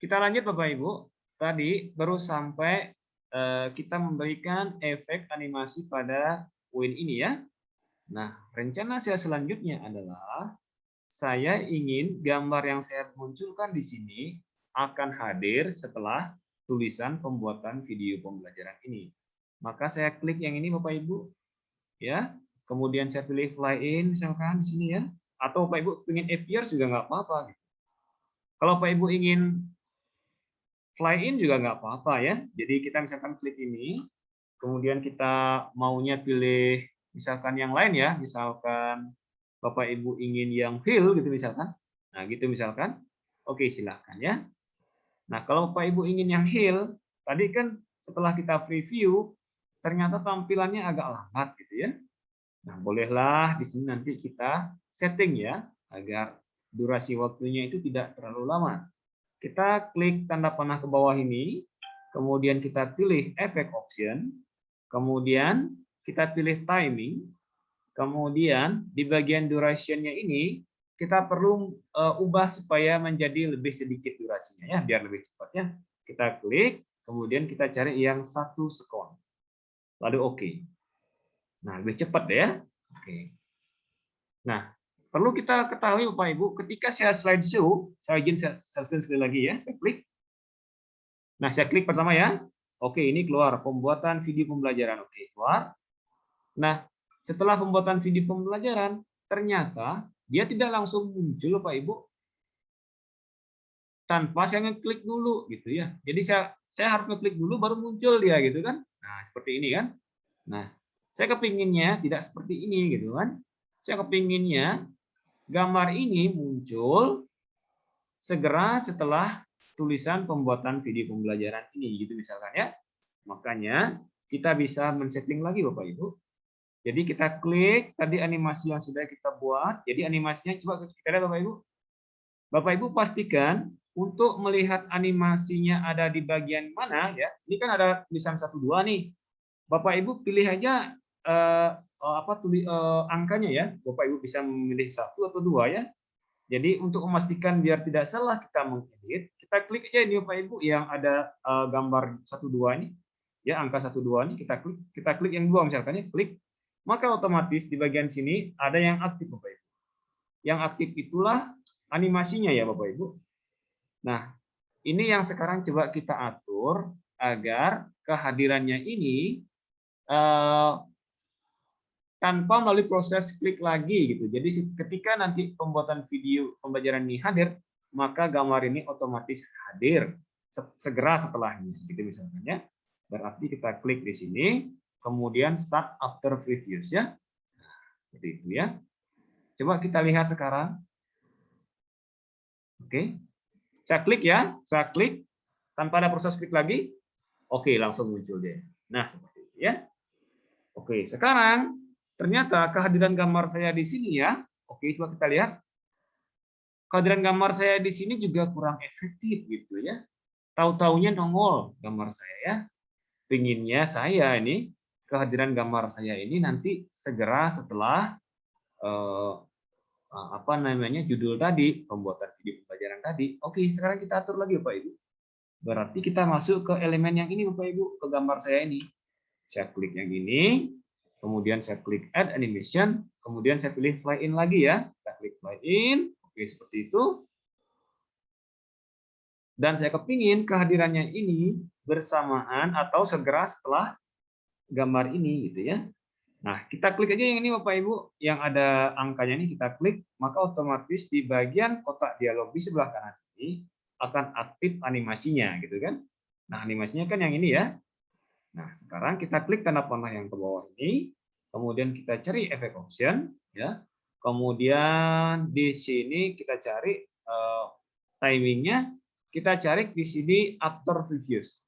Kita lanjut Bapak Ibu. Tadi baru sampai kita memberikan efek animasi pada poin ini ya. Nah, rencana saya selanjutnya adalah saya ingin gambar yang saya munculkan di sini akan hadir setelah tulisan pembuatan video pembelajaran ini. Maka saya klik yang ini Bapak Ibu. Ya. Kemudian saya pilih fly in misalkan di sini ya. Atau Bapak Ibu ingin appears juga nggak apa-apa. Kalau Bapak Ibu ingin fly in juga nggak apa-apa ya. Jadi kita misalkan klik ini, kemudian kita maunya pilih misalkan yang lain ya, misalkan Bapak Ibu ingin yang fill gitu misalkan. Nah, gitu misalkan. Oke, silahkan ya. Nah, kalau Bapak Ibu ingin yang fill, tadi kan setelah kita preview ternyata tampilannya agak lambat gitu ya. Nah, bolehlah di sini nanti kita setting ya agar durasi waktunya itu tidak terlalu lama. Kita klik tanda panah ke bawah ini, kemudian kita pilih Effect Option, kemudian kita pilih Timing, kemudian di bagian duration-nya ini kita perlu ubah supaya menjadi lebih sedikit durasinya ya, biar lebih cepat ya. Kita klik, kemudian kita cari yang 1 sekon. Lalu oke. Nah, lebih cepat deh ya. Oke. Nah, perlu kita ketahui Bapak Ibu, ketika saya slideshow, saya izin saya screen sekali lagi ya, saya klik. Nah, saya klik pertama ya. Oke, ini keluar pembuatan video pembelajaran. Oke, keluar. Nah, setelah pembuatan video pembelajaran, ternyata dia tidak langsung muncul Bapak Ibu tanpa saya ngeklik dulu gitu ya. Jadi saya harus ngeklik dulu baru muncul dia gitu kan. Nah, seperti ini kan. Nah, saya kepinginnya tidak seperti ini gitu kan. Saya kepinginnya gambar ini muncul segera setelah tulisan pembuatan video pembelajaran ini gitu misalkan ya. Makanya kita bisa men-setting lagi Bapak Ibu. Jadi kita klik tadi animasi yang sudah kita buat. Jadi animasinya coba kita lihat Bapak Ibu. Bapak Ibu pastikan untuk melihat animasinya ada di bagian mana ya. Ini kan ada tulisan 1 2 nih. Bapak Ibu pilih aja angkanya ya. Bapak Ibu bisa memilih 1 atau 2 ya. Jadi untuk memastikan biar tidak salah kita mengedit, kita klik aja ini Bapak Ibu yang ada gambar 12 ini. Ya, angka 12 ini kita klik yang 2 misalkan ya, klik. Maka otomatis di bagian sini ada yang aktif Bapak Ibu. Yang aktif itulah animasinya ya Bapak Ibu. Nah, ini yang sekarang coba kita atur agar kehadirannya ini tanpa melalui proses klik lagi gitu. Jadi ketika nanti pembuatan video pembelajaran ini hadir, maka gambar ini otomatis hadir segera setelahnya gitu misalnya ya. Berarti kita klik di sini, kemudian start after previews ya. Seperti itu ya. Coba kita lihat sekarang. Oke. Saya klik ya, saya klik tanpa ada proses klik lagi. Oke, langsung muncul dia. Nah, seperti itu ya. Oke, sekarang ternyata kehadiran gambar saya di sini ya. Oke, coba kita lihat. Kehadiran gambar saya di sini juga kurang efektif gitu ya. Tahu-taunya nongol gambar saya ya. Pinginnya saya ini kehadiran gambar saya ini nanti segera setelah judul tadi, pembuatan video pembelajaran tadi. Oke, sekarang kita atur lagi Bapak Ibu. Berarti kita masuk ke elemen yang ini Bapak Ibu, ke gambar saya ini. Saya klik yang ini, kemudian saya klik add animation, kemudian saya pilih fly in lagi ya. Kita klik fly in. Oke, seperti itu. Dan saya kepingin kehadirannya ini bersamaan atau segera setelah gambar ini gitu ya. Nah, kita klik aja yang ini Bapak Ibu, yang ada angkanya ini kita klik, maka otomatis di bagian kotak dialog di sebelah kanan ini akan aktif animasinya gitu kan. Nah, animasinya kan yang ini ya. Nah, sekarang kita klik tanda panah yang ke bawah ini, kemudian kita cari efek option ya. Kemudian di sini kita cari timingnya, kita cari di sini after previews.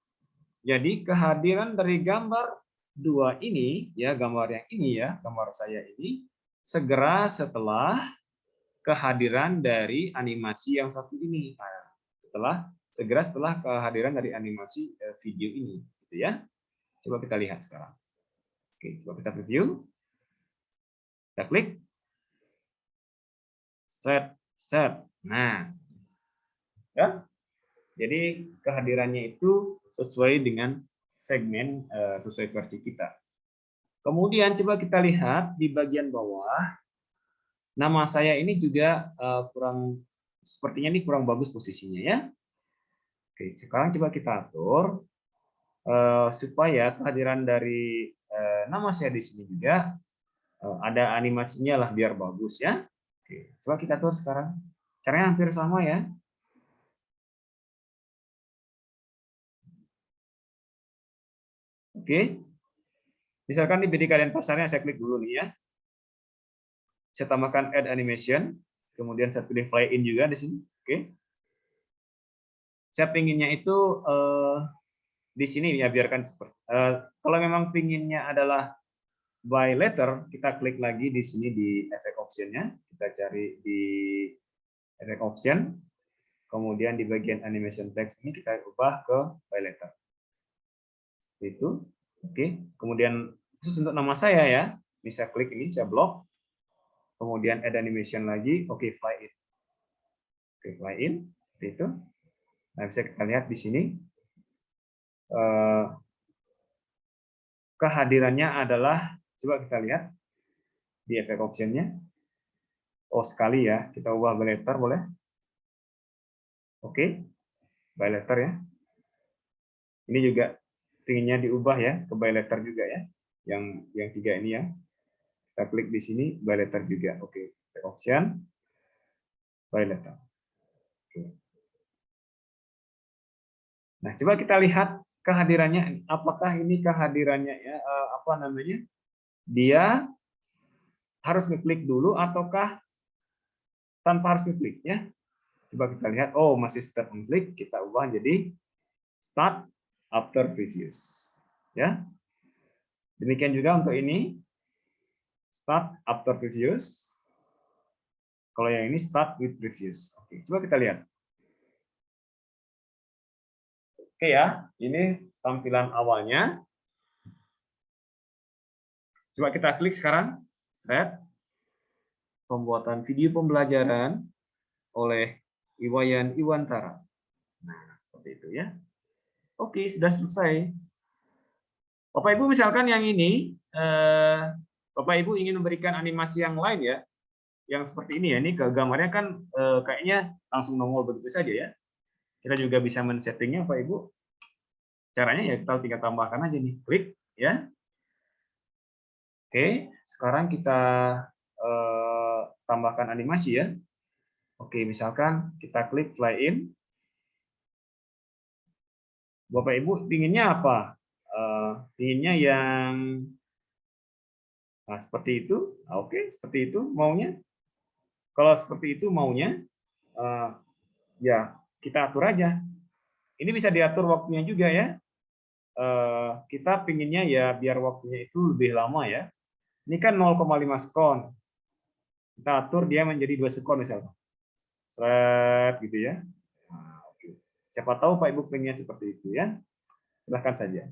Jadi kehadiran dari gambar 2 ini ya, gambar yang ini ya, gambar saya ini segera setelah kehadiran dari animasi yang satu ini. Nah, segera setelah kehadiran dari animasi video ini gitu ya. Coba kita lihat sekarang. Oke, coba kita preview. Kita klik. Set. Nah, ya. Jadi kehadirannya itu sesuai dengan segmen sesuai versi kita. Kemudian coba kita lihat di bagian bawah, nama saya ini juga sepertinya ini kurang bagus posisinya ya. Oke, sekarang coba kita atur supaya kehadiran dari nama saya di sini juga ada animasinya lah biar bagus ya. Oke, coba kita atur sekarang. Caranya hampir sama ya. Oke, misalkan di PD kalian pasarnya saya klik dulu nih ya. Saya tambahkan add animation, kemudian saya pilih fly in juga di sini. Oke. Saya pinginnya itu di sini ya biarkan seperti. Kalau memang pinginnya adalah by letter, kita klik lagi di sini di efek optionnya. Kita cari di efek option, kemudian di bagian animation text ini kita ubah ke by letter. Itu. Oke, kemudian khusus untuk nama saya ya, bisa klik ini, saya blok, kemudian add animation lagi, oke, fly in. Oke, fly in, seperti itu. Nah, bisa kita lihat di sini, kehadirannya adalah, coba kita lihat, di efek optionnya, oh sekali ya, kita ubah by letter boleh? Oke, by letter ya. Ini juga pinginnya diubah ya ke by letter juga ya, yang 3 ini ya. Kita klik di sini by letter juga. Oke, option by letter. Oke. Nah, coba kita lihat kehadirannya. Apakah ini kehadirannya ya dia harus ngeklik dulu ataukah tanpa harus ngeklik ya? Coba kita lihat. Oh, masih start ngeklik, kita ubah jadi start after previews. Ya. Demikian juga untuk ini. Start after previews. Kalau yang ini start with previews. Oke, coba kita lihat. Oke ya, ini tampilan awalnya. Coba kita klik sekarang. Set. Pembuatan video pembelajaran oleh Iwayan Iwantara. Nah, seperti itu ya. Oke, sudah selesai. Bapak Ibu misalkan yang ini, Bapak Ibu ingin memberikan animasi yang lain ya, yang seperti ini ya. Ini ke gambarnya kan kayaknya langsung nongol begitu saja ya. Kita juga bisa men-settingnya Bapak Ibu. Caranya ya kita tinggal tambahkan aja nih, klik ya. Oke, sekarang kita tambahkan animasi ya. Oke, misalkan kita klik fly in. Bapak Ibu pinginnya apa? Pinginnya yang seperti itu. Oke, seperti itu maunya. Kalau seperti itu maunya, ya kita atur aja. Ini bisa diatur waktunya juga ya. Kita pinginnya ya biar waktunya itu lebih lama ya. Ini kan 0,5 sekon. Kita atur dia menjadi 2 sekon misalnya. Seret gitu ya. Nah, oke. Siapa tahu Pak Ibu pengen seperti itu ya. Silahkan saja.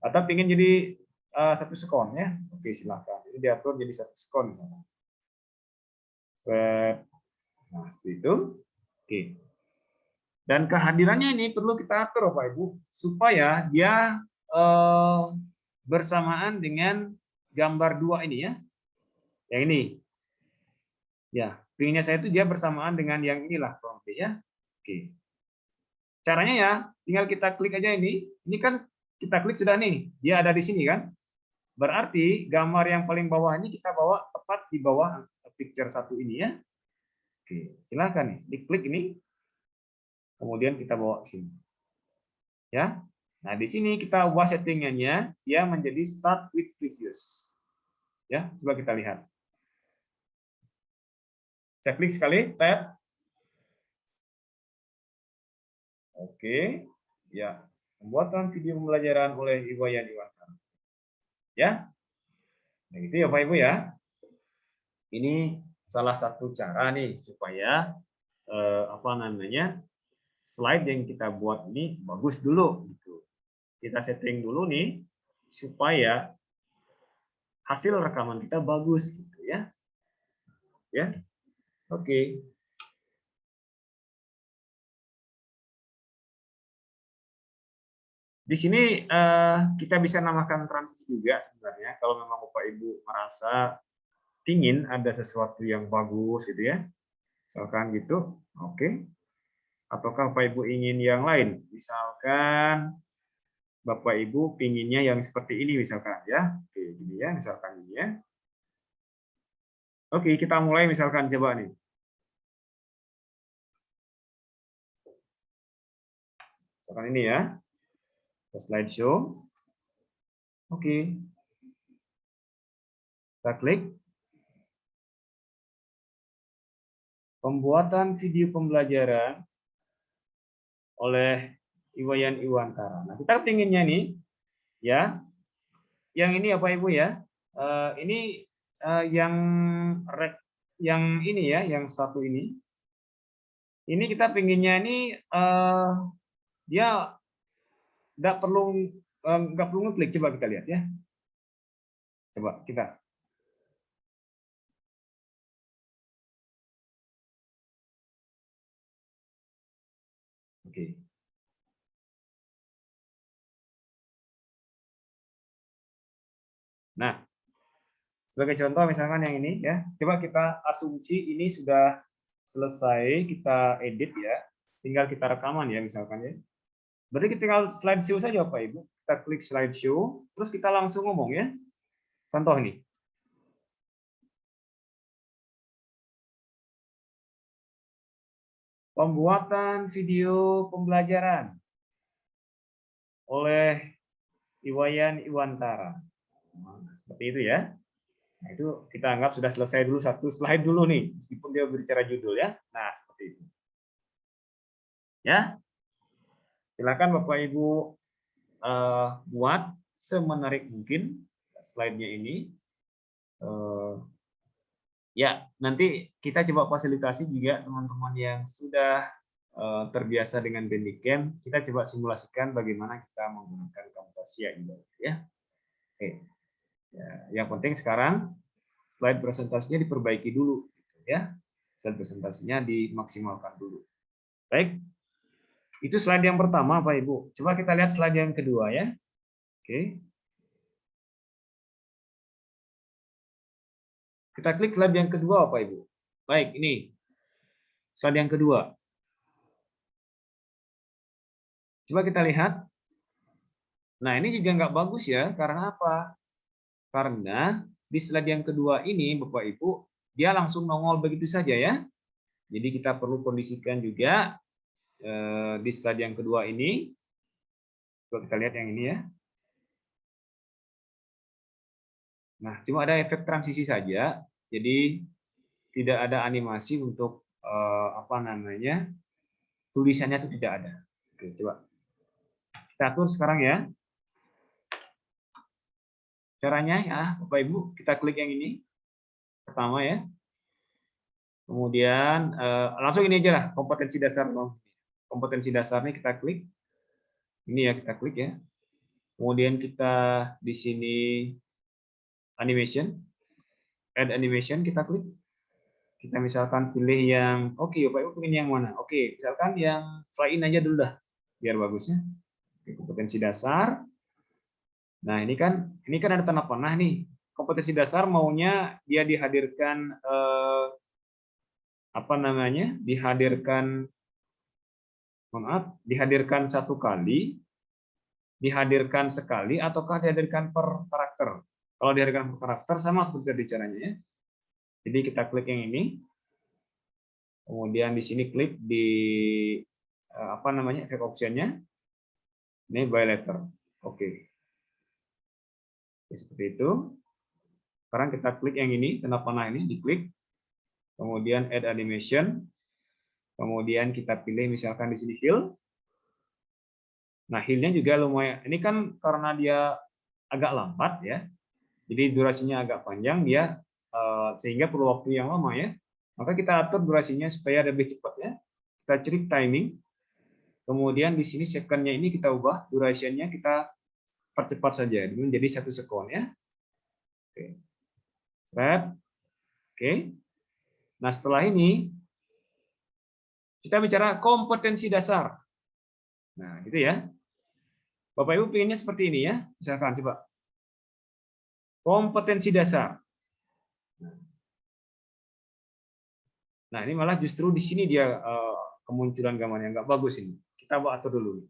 Atau pengen jadi 1 sekon ya. Oke, silahkan. Ini diatur jadi 1 sekon misalnya. Seret. Nah, seperti itu. Oke. Dan kehadirannya ini perlu kita atur Pak Ibu supaya dia bersamaan dengan gambar 2 ini ya. Yang ini. Ya, pinginnya saya itu dia bersamaan dengan yang inilah ya. Oke. Caranya ya, tinggal kita klik aja ini. Ini kan kita klik sudah nih, dia ada di sini kan. Berarti gambar yang paling bawah ini kita bawa tepat di bawah picture 1 ini ya. Oke, silakan nih, diklik ini. Kemudian kita bawa ke sini. Ya. Nah, di sini kita ubah settingannya, dia menjadi start with previous. Ya, coba kita lihat. Saya klik sekali, tab. Oke, ya. Pembuatan video pembelajaran oleh Iwayan Iwantara. Ya. Nah, itu ya Pak Ibu ya. Ini salah satu cara nih supaya slide yang kita buat ini bagus dulu gitu. Kita setting dulu nih supaya hasil rekaman kita bagus gitu ya. Ya. Oke. Di sini kita bisa namakan transisi juga sebenarnya kalau memang Bapak Ibu merasa ingin ada sesuatu yang bagus gitu ya. Misalkan gitu. Oke. Ataukah Bapak Ibu ingin yang lain? Misalkan Bapak Ibu pinginnya yang seperti ini misalkan ya. Oke, gini ya, misalkan ini ya. Oke, kita mulai misalkan coba nih. Misalkan ini ya. Slideshow. Oke. Kita klik. Pembuatan video pembelajaran oleh Iwayan Iwantara. Nah, kita pinginnya nih ya. Yang ini apa Ibu ya? Ini yang ini ya, yang satu ini. Ini kita pinginnya ini dia nggak perlu ngeklik. Coba kita lihat ya. Coba kita. Oke. Nah, sebagai contoh misalkan yang ini ya. Coba kita asumsi ini sudah selesai, kita edit ya. Tinggal kita rekaman ya misalkan ya. Berarti kita tinggal slideshow saja Pak Ibu. Kita klik slideshow, terus kita langsung ngomong ya. Contoh nih. Pembuatan video pembelajaran oleh Iwayan Iwantara. Nah, seperti itu ya. Nah, itu kita anggap sudah selesai dulu satu slide dulu nih, meskipun dia berbicara judul ya. Nah, seperti itu. Ya. Silakan Bapak Ibu buat semenarik mungkin slide-nya ini. Ya, nanti kita coba fasilitasi juga teman-teman yang sudah terbiasa dengan Bandicam, kita coba simulasikan bagaimana kita menggunakan Camtasia ini ya. Oke. Ya, yang penting sekarang slide presentasinya diperbaiki dulu, ya. Slide presentasinya dimaksimalkan dulu. Baik, itu slide yang pertama, Pak Ibu. Coba kita lihat slide yang kedua ya. Oke. Kita klik slide yang kedua, Pak Ibu. Baik, ini slide yang kedua. Coba kita lihat. Nah, ini juga nggak bagus ya. Karena apa? Karena di slide yang kedua ini, Bapak Ibu, dia langsung nongol begitu saja ya. Jadi kita perlu kondisikan juga di slide yang kedua ini. Coba kita lihat yang ini ya. Nah, cuma ada efek transisi saja. Jadi tidak ada animasi untuk apa namanya, tulisannya itu tidak ada. Oke, coba kita atur sekarang ya. Caranya ya, Bapak Ibu, kita klik yang ini pertama ya. Kemudian langsung ini aja lah, kompetensi dasar. Kompetensi dasar ini kita klik. Ini ya, kita klik ya. Kemudian kita di sini animation, add animation, kita klik. Kita misalkan pilih yang oke, Bapak Ibu pilih yang mana? Oke, misalkan yang fly in aja dulu dah, biar bagusnya. Oke, kompetensi dasar. Nah, ini kan ada tanda panah nih. Kompetensi dasar maunya dia dihadirkan apa namanya? Dihadirkan satu kali, dihadirkan sekali, ataukah dihadirkan per karakter? Kalau dihadirkan per karakter sama seperti tadi caranya ya. Jadi kita klik yang ini. Kemudian di sini klik di apa namanya? Efek optionnya. Ini by letter. Oke. Seperti itu. Sekarang kita klik yang ini, tanda panah ini, diklik. Kemudian add animation. Kemudian kita pilih misalkan di sini heal. Nah, heal-nya juga lumayan. Ini kan karena dia agak lambat ya. Jadi durasinya agak panjang dia sehingga perlu waktu yang lama ya. Maka kita atur durasinya supaya lebih cepat ya. Kita cek timing. Kemudian di sini second-nya ini kita ubah, durasinya kita percepat saja menjadi 1 second ya. Oke. Set. Oke. Nah, setelah ini kita bicara kompetensi dasar. Nah, gitu ya. Bapak Ibu pengennya seperti ini ya. Misalkan coba. Kompetensi dasar. Nah, ini malah justru di sini dia kemunculan gambar yang nggak bagus ini. Kita atur dulu.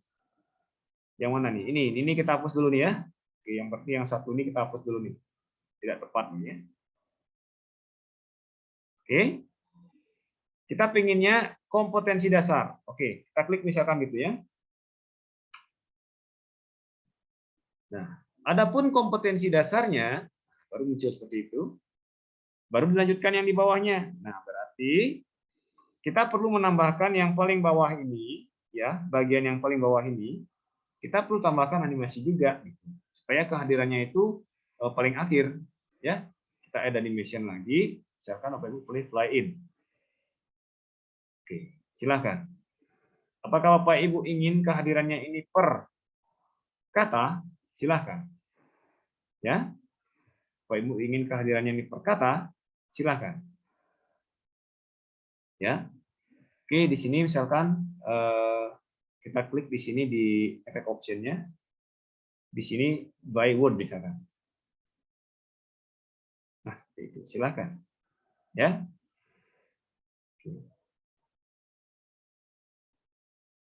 Yang mana nih? Ini kita hapus dulu nih ya. Oke, yang satu ini kita hapus dulu nih. Tidak tepat nih ya. Oke. Kita pengennya kompetensi dasar. Oke, kita klik misalkan gitu ya. Nah, adapun kompetensi dasarnya baru muncul seperti itu. Baru dilanjutkan yang di bawahnya. Nah, berarti kita perlu menambahkan yang paling bawah ini ya, bagian yang paling bawah ini. Kita perlu tambahkan animasi juga gitu, supaya kehadirannya itu paling akhir ya. Kita add animation lagi, misalkan Bapak Ibu pilih fly in. Oke, silakan. Apakah Bapak Ibu ingin kehadirannya ini per kata? Silakan. Ya. Bapak Ibu ingin kehadirannya ini per kata? Silakan. Ya. Oke, di sini misalkan kita klik di sini di efek optionnya. Di sini by word misalkan. Nah, seperti itu. Silakan. Ya. Oke.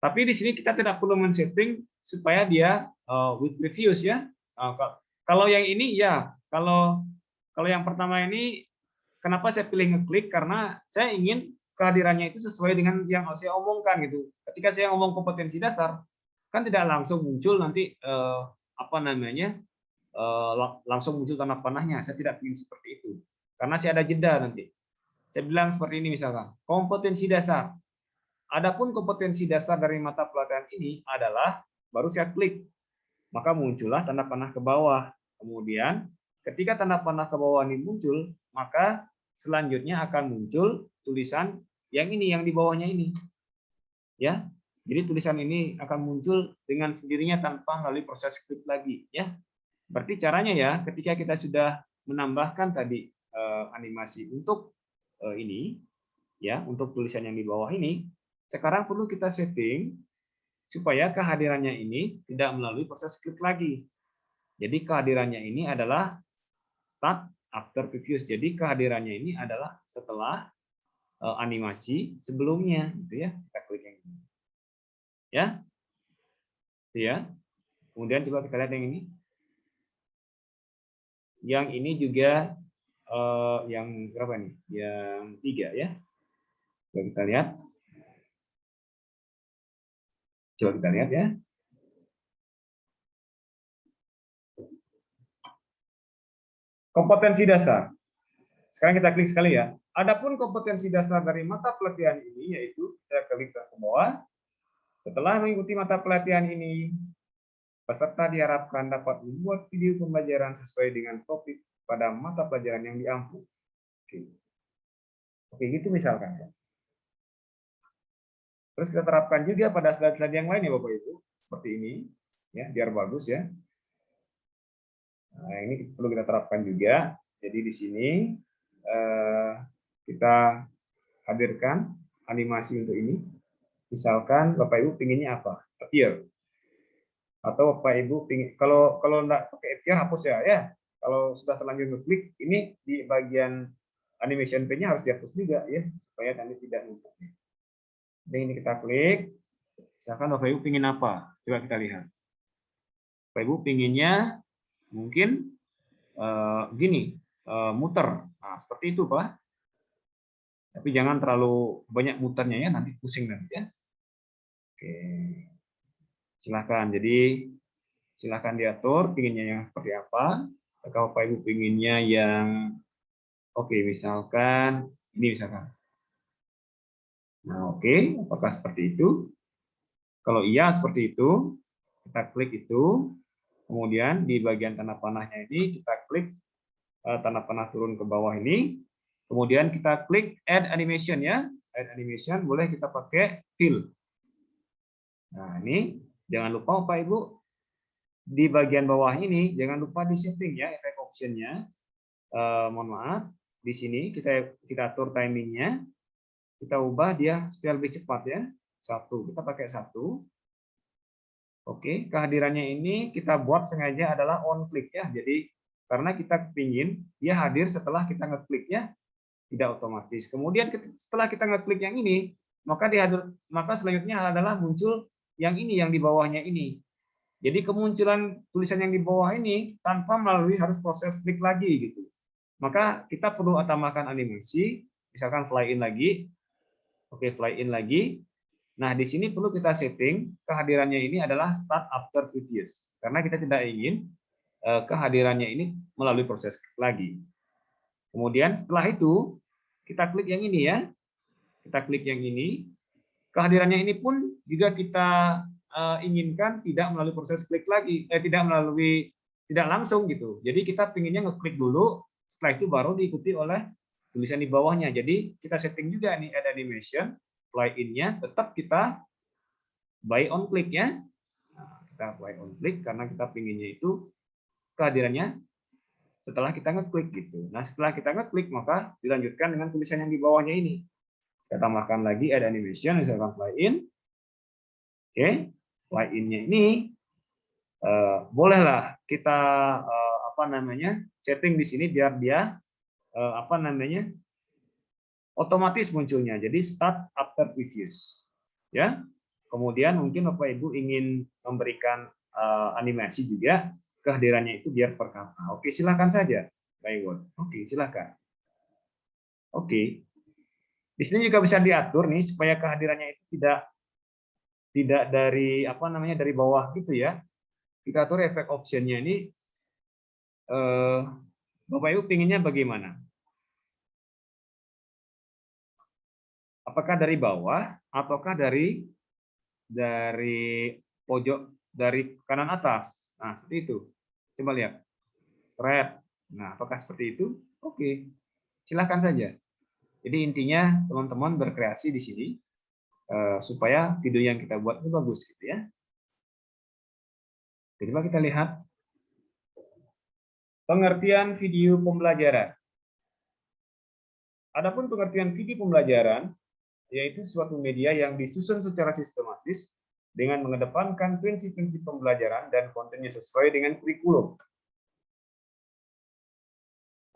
Tapi di sini kita tidak perlu men-setting supaya dia with previews ya. Kalau yang ini ya, kalau yang pertama ini kenapa saya pilih ngeklik, karena saya ingin kehadirannya itu sesuai dengan yang saya omongkan gitu. Ketika saya ngomong kompetensi dasar, kan tidak langsung muncul nanti apa namanya langsung muncul tanda panahnya. Saya tidak ingin seperti itu, karena saya ada jeda nanti. Saya bilang seperti ini misalkan, kompetensi dasar. Adapun kompetensi dasar dari mata pelajaran ini adalah baru saya klik, maka muncullah tanda panah ke bawah. Kemudian ketika tanda panah ke bawah ini muncul, maka selanjutnya akan muncul tulisan yang ini, yang di bawahnya ini. Ya. Jadi tulisan ini akan muncul dengan sendirinya tanpa melalui proses klik lagi, ya. Berarti caranya ya, ketika kita sudah menambahkan tadi animasi untuk ini, ya, untuk tulisan yang di bawah ini, sekarang perlu kita setting supaya kehadirannya ini tidak melalui proses klik lagi. Jadi kehadirannya ini adalah start after previous. Jadi kehadirannya ini adalah setelah animasi sebelumnya, gitu ya. Kita klik yang ini, ya, ya. Kemudian coba kita lihat yang ini. Yang ini juga yang berapa nih? Yang 3 ya. Coba kita lihat. Coba kita lihat ya. Kompetensi dasar. Sekarang kita klik sekali ya. Adapun kompetensi dasar dari mata pelatihan ini yaitu saya klik ke bawah. Setelah mengikuti mata pelatihan ini, peserta diharapkan dapat membuat video pembelajaran sesuai dengan topik pada mata pelajaran yang diampu. Oke, gitu misalkan ya. Terus kita terapkan juga pada slide-slide yang lain ya Bapak Ibu, seperti ini ya, biar bagus ya. Nah, ini perlu kita terapkan juga. Jadi di sini kita hadirkan animasi untuk ini. Misalkan Bapak Ibu pinginnya apa? Appear. Atau Bapak Ibu pingin, kalau enggak pakai appear hapus ya. Kalau sudah terlanjur ngeklik, ini di bagian animation pen-nya harus dihapus juga ya, supaya nanti tidak numpuk. Jadi ini kita klik. Misalkan Bapak Ibu pingin apa? Coba kita lihat. Bapak Ibu pinginnya mungkin gini, muter. Nah, seperti itu Pak. Tapi jangan terlalu banyak muternya ya, nanti pusing nanti ya. Oke. Silakan. Jadi silakan diatur pinginnya yang seperti apa. Kalau Bapak Ibu pinginnya yang oke, misalkan ini misalkan. Nah, oke, apakah seperti itu? Kalau iya seperti itu, kita klik itu. Kemudian di bagian tanda panahnya ini kita klik tanda panah turun ke bawah ini. Kemudian kita klik add animation ya. Add animation boleh kita pakai fill. Nah, ini jangan lupa Bapak Ibu di bagian bawah ini jangan lupa di setting ya efek optionnya. Mohon maaf, di sini kita atur timingnya. Kita ubah dia supaya lebih cepat ya. 1, kita pakai 1. Oke, kehadirannya ini kita buat sengaja adalah on click ya. Jadi karena kita kepingin dia hadir setelah kita ngeklik ya, tidak otomatis. Kemudian setelah kita ngeklik yang ini, maka selanjutnya adalah muncul yang ini yang di bawahnya ini. Jadi kemunculan tulisan yang di bawah ini tanpa melalui harus proses klik lagi gitu. Maka kita perlu tambahkan animasi, misalkan fly in lagi. Oke, fly in lagi. Nah, di sini perlu kita setting kehadirannya ini adalah start after previous. Karena kita tidak ingin kehadirannya ini melalui proses klik lagi. Kemudian setelah itu, kita klik yang ini ya. Kita klik yang ini. Kehadirannya ini pun juga kita inginkan tidak melalui proses klik lagi. Tidak langsung gitu. Jadi kita pinginnya ngeklik dulu, setelah itu baru diikuti oleh tulisan di bawahnya. Jadi kita setting juga nih add animation. Fly in-nya tetap kita by on click ya. Nah, kita by on click karena kita pinginnya itu kehadirannya setelah kita ngeklik gitu. Nah, setelah kita ngeklik maka dilanjutkan dengan tulisan yang di bawahnya ini. Kita tambahkan lagi add animation, misalkan fly in. Oke, fly in-nya ini bolehlah kita setting di sini biar dia otomatis munculnya. Jadi start after previous. Ya. Kemudian mungkin Bapak Ibu ingin memberikan animasi juga kehadirannya itu biar per kata. Oke, silakan saja. Oke, silakan. Oke. Di sini juga bisa diatur nih supaya kehadirannya itu tidak dari dari bawah gitu ya. Kita atur efek optionnya ini Bapak Ibu pinginnya bagaimana? Apakah dari bawah ataukah dari pojok dari kanan atas? Nah, seperti itu. Coba lihat. Thread. Nah, apakah seperti itu? Oke. Silakan saja. Jadi intinya teman-teman berkreasi di sini supaya video yang kita buat itu bagus gitu ya. Jadi coba kita lihat. Pengertian video pembelajaran. Adapun pengertian video pembelajaran yaitu suatu media yang disusun secara sistematis dengan mengedepankan prinsip-prinsip pembelajaran dan kontennya sesuai dengan kurikulum.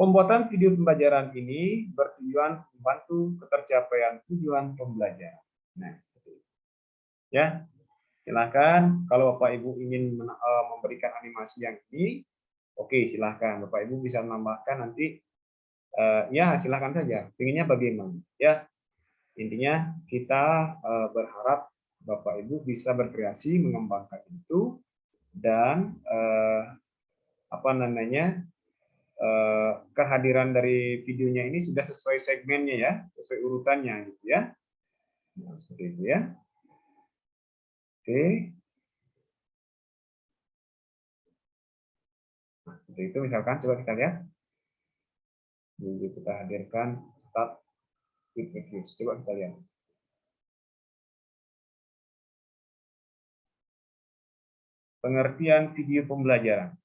Pembuatan video pembelajaran ini bertujuan membantu ketercapaian tujuan pembelajaran. Nah, seperti itu. Ya, silakan kalau Bapak Ibu ingin memberikan animasi yang ini, oke, silakan Bapak Ibu bisa menambahkan nanti. Ya, silakan saja. Inginnya bagaimana? Ya, intinya kita berharap Bapak Ibu bisa berkreasi mengembangkan itu dan kehadiran dari videonya ini sudah sesuai segmennya ya, sesuai urutannya gitu ya. Nah, seperti itu ya. Oke. Nah, seperti itu misalkan coba kita lihat. Jadi kita hadirkan start with reviews. Coba kita lihat. Pengertian video pembelajaran.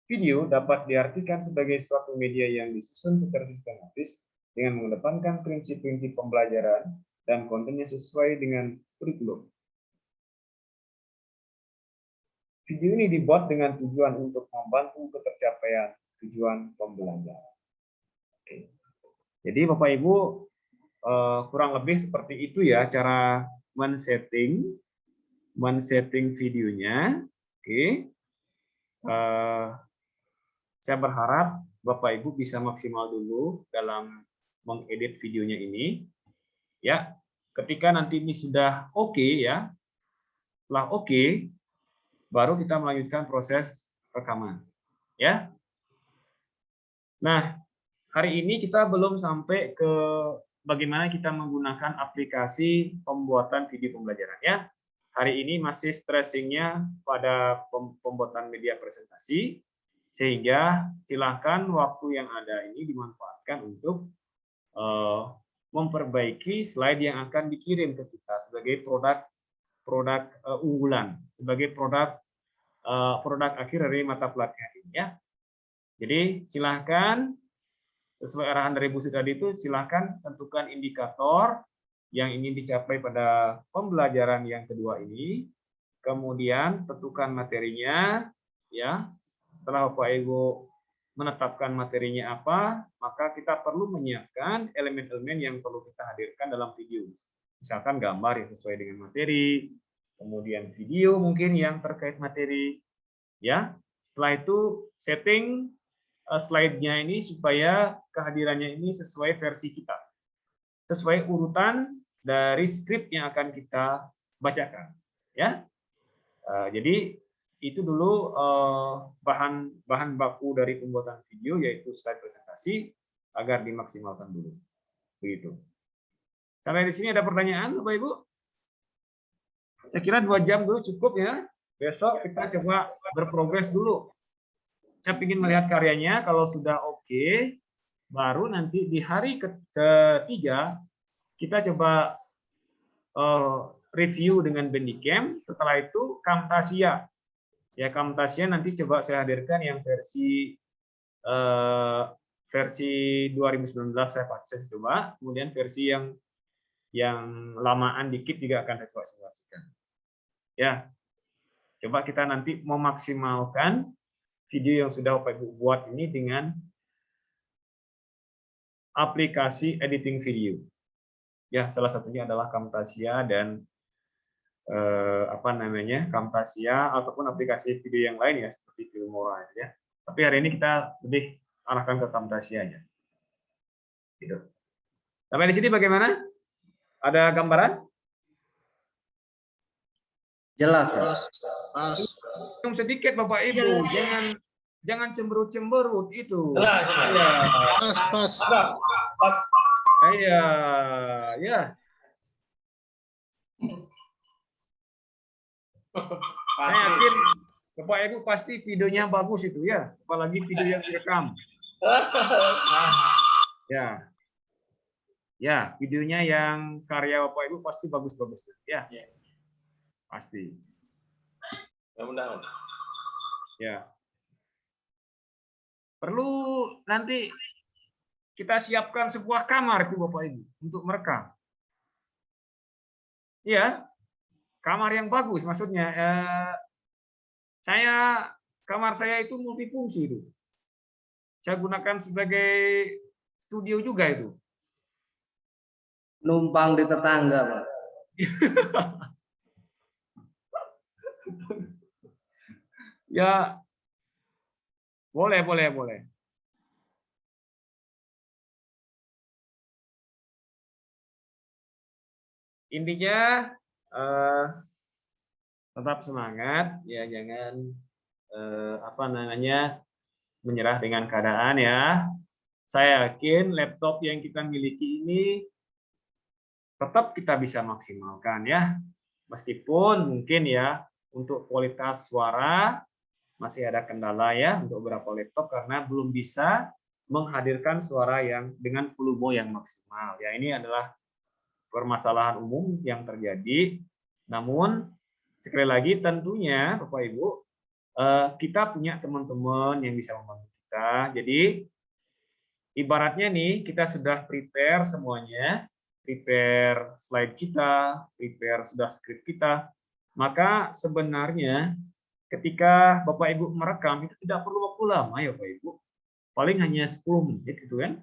Video dapat diartikan sebagai suatu media yang disusun secara sistematis dengan mengedepankan prinsip-prinsip pembelajaran dan kontennya sesuai dengan kurikulum. Video ini dibuat dengan tujuan untuk membantu ketercapaian tujuan pembelajaran. Oke. Jadi Bapak Ibu kurang lebih seperti itu ya cara men-setting videonya. Oke. Saya berharap Bapak Ibu bisa maksimal dulu dalam mengedit videonya ini. Ya, ketika nanti ini sudah oke ya. Setelah oke, baru kita melanjutkan proses rekaman. Ya. Nah, hari ini kita belum sampai ke bagaimana kita menggunakan aplikasi pembuatan video pembelajaran ya. Hari ini masih stressingnya pada pembuatan media presentasi, sehingga silakan waktu yang ada ini dimanfaatkan untuk memperbaiki slide yang akan dikirim ke kita sebagai produk unggulan, sebagai produk akhir dari mata pelatihan ini ya. Jadi silakan sesuai arahan dari Bu Sri tadi itu silakan tentukan indikator yang ingin dicapai pada pembelajaran yang kedua ini. Kemudian tentukan materinya ya. Setelah Bapak Ibu menetapkan materinya apa, maka kita perlu menyiapkan elemen-elemen yang perlu kita hadirkan dalam video. Misalkan gambar yang sesuai dengan materi, kemudian video mungkin yang terkait materi ya. Setelah itu setting slide-nya ini supaya kehadirannya ini sesuai versi kita, sesuai urutan dari skrip yang akan kita bacakan ya. Jadi itu dulu bahan baku dari pembuatan video, yaitu slide presentasi, agar dimaksimalkan dulu begitu. Sampai di sini ada pertanyaan Bapak Ibu? Saya kira 2 jam dulu cukup ya. Besok kita coba berprogres dulu. Saya ingin melihat karyanya, kalau sudah oke, baru nanti di hari ketiga kita coba review dengan Bandicam. Setelah itu Camtasia. Ya, Camtasia nanti coba saya hadirkan yang versi 2019 saya coba. Kemudian versi yang lamaan dikit juga akan saya coba simulasikan. Ya, coba kita nanti memaksimalkan video yang sudah Bapak Ibu buat ini dengan aplikasi editing video. Ya, salah satunya adalah Camtasia dan Camtasia ataupun aplikasi video yang lain ya seperti Filmora ya. Tapi hari ini kita lebih arahkan ke Camtasia aja. Gitu. Sampai di sini bagaimana? Ada gambaran? Jelas, Pak. Sedikit Bapak Ibu, jangan cemberut-cemberut itu. Pas. Iya, ya. Saya yakin Bapak Ibu pasti videonya bagus itu ya, apalagi video yang direkam. Ya, videonya yang karya Bapak Ibu pasti bagus-bagus ya. Pasti. Mudah-mudahan. Ya. perlu nanti kita siapkan sebuah kamar itu Bapak Ibu untuk merekam. Iya, kamar yang bagus maksudnya. Kamar saya itu multifungsi itu. Saya gunakan sebagai studio juga itu. Numpang di tetangga, Pak. Ya, boleh. Intinya tetap semangat, ya jangan menyerah dengan keadaan ya. Saya yakin laptop yang kita miliki ini tetap kita bisa maksimalkan ya. Meskipun mungkin ya untuk kualitas suara masih ada kendala ya untuk beberapa laptop karena belum bisa menghadirkan suara yang dengan volume yang maksimal. Ya ini adalah permasalahan umum yang terjadi. Namun sekali lagi tentunya Bapak Ibu kita punya teman-teman yang bisa membantu kita. Jadi ibaratnya nih kita sudah prepare semuanya, prepare slide kita, prepare sudah script kita. Maka sebenarnya ketika Bapak Ibu merekam itu tidak perlu waktu lama ya Bapak Ibu. Paling hanya 10 menit gitu kan.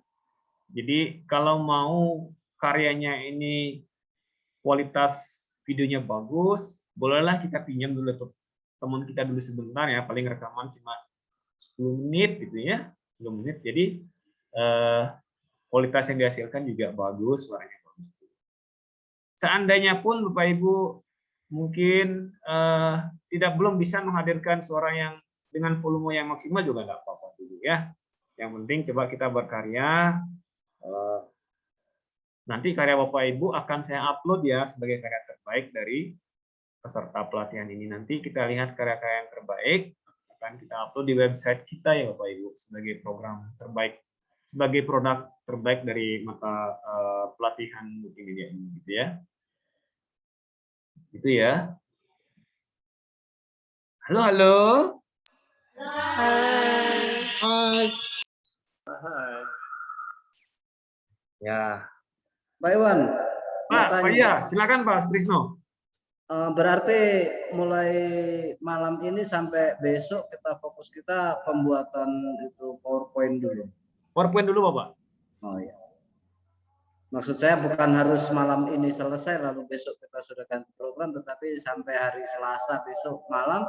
Jadi kalau mau karyanya ini kualitas videonya bagus, bolehlah kita pinjam dulu laptop teman kita dulu sebentar ya, paling rekaman cuma 10 menit gitu ya, 10 menit. Jadi kualitas yang dihasilkan juga bagus, suaranya bagus. Seandainya pun Bapak Ibu mungkin belum bisa menghadirkan suara yang dengan volume yang maksimal juga nggak apa-apa dulu ya. Yang penting coba kita berkarya. Nanti karya Bapak Ibu akan saya upload ya sebagai karya terbaik dari peserta pelatihan ini. Nanti kita lihat karya-karya yang terbaik akan kita upload di website kita ya Bapak Ibu sebagai program terbaik, sebagai produk terbaik dari mata pelatihan multimedia ini gitu ya. Gitu ya. Halo. Hai. Ya. Pak Iwan. Pak iya, silakan Pak Trisno. Berarti mulai malam ini sampai besok kita pembuatan itu PowerPoint dulu. PowerPoint dulu Bapak. Oh iya. Maksud saya bukan harus malam ini selesai lalu besok kita sudah ganti program, tetapi sampai hari Selasa besok malam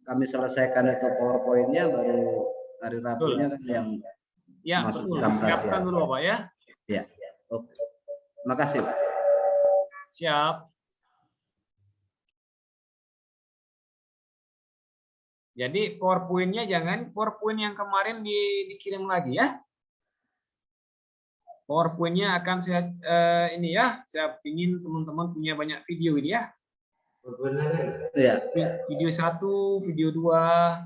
kami selesaikan itu PowerPoint-nya, baru hari Rabunya kan yang masuk dalam siapkan dulu Bapak ya. Ya. Oke. Makasih Pak. Siap. Jadi PowerPoint-nya jangan PowerPoint yang kemarin dikirim lagi ya. PowerPoint-nya akan saya ini ya, saya ingin teman-teman punya banyak video ini ya. Iya. Video 1, video 2.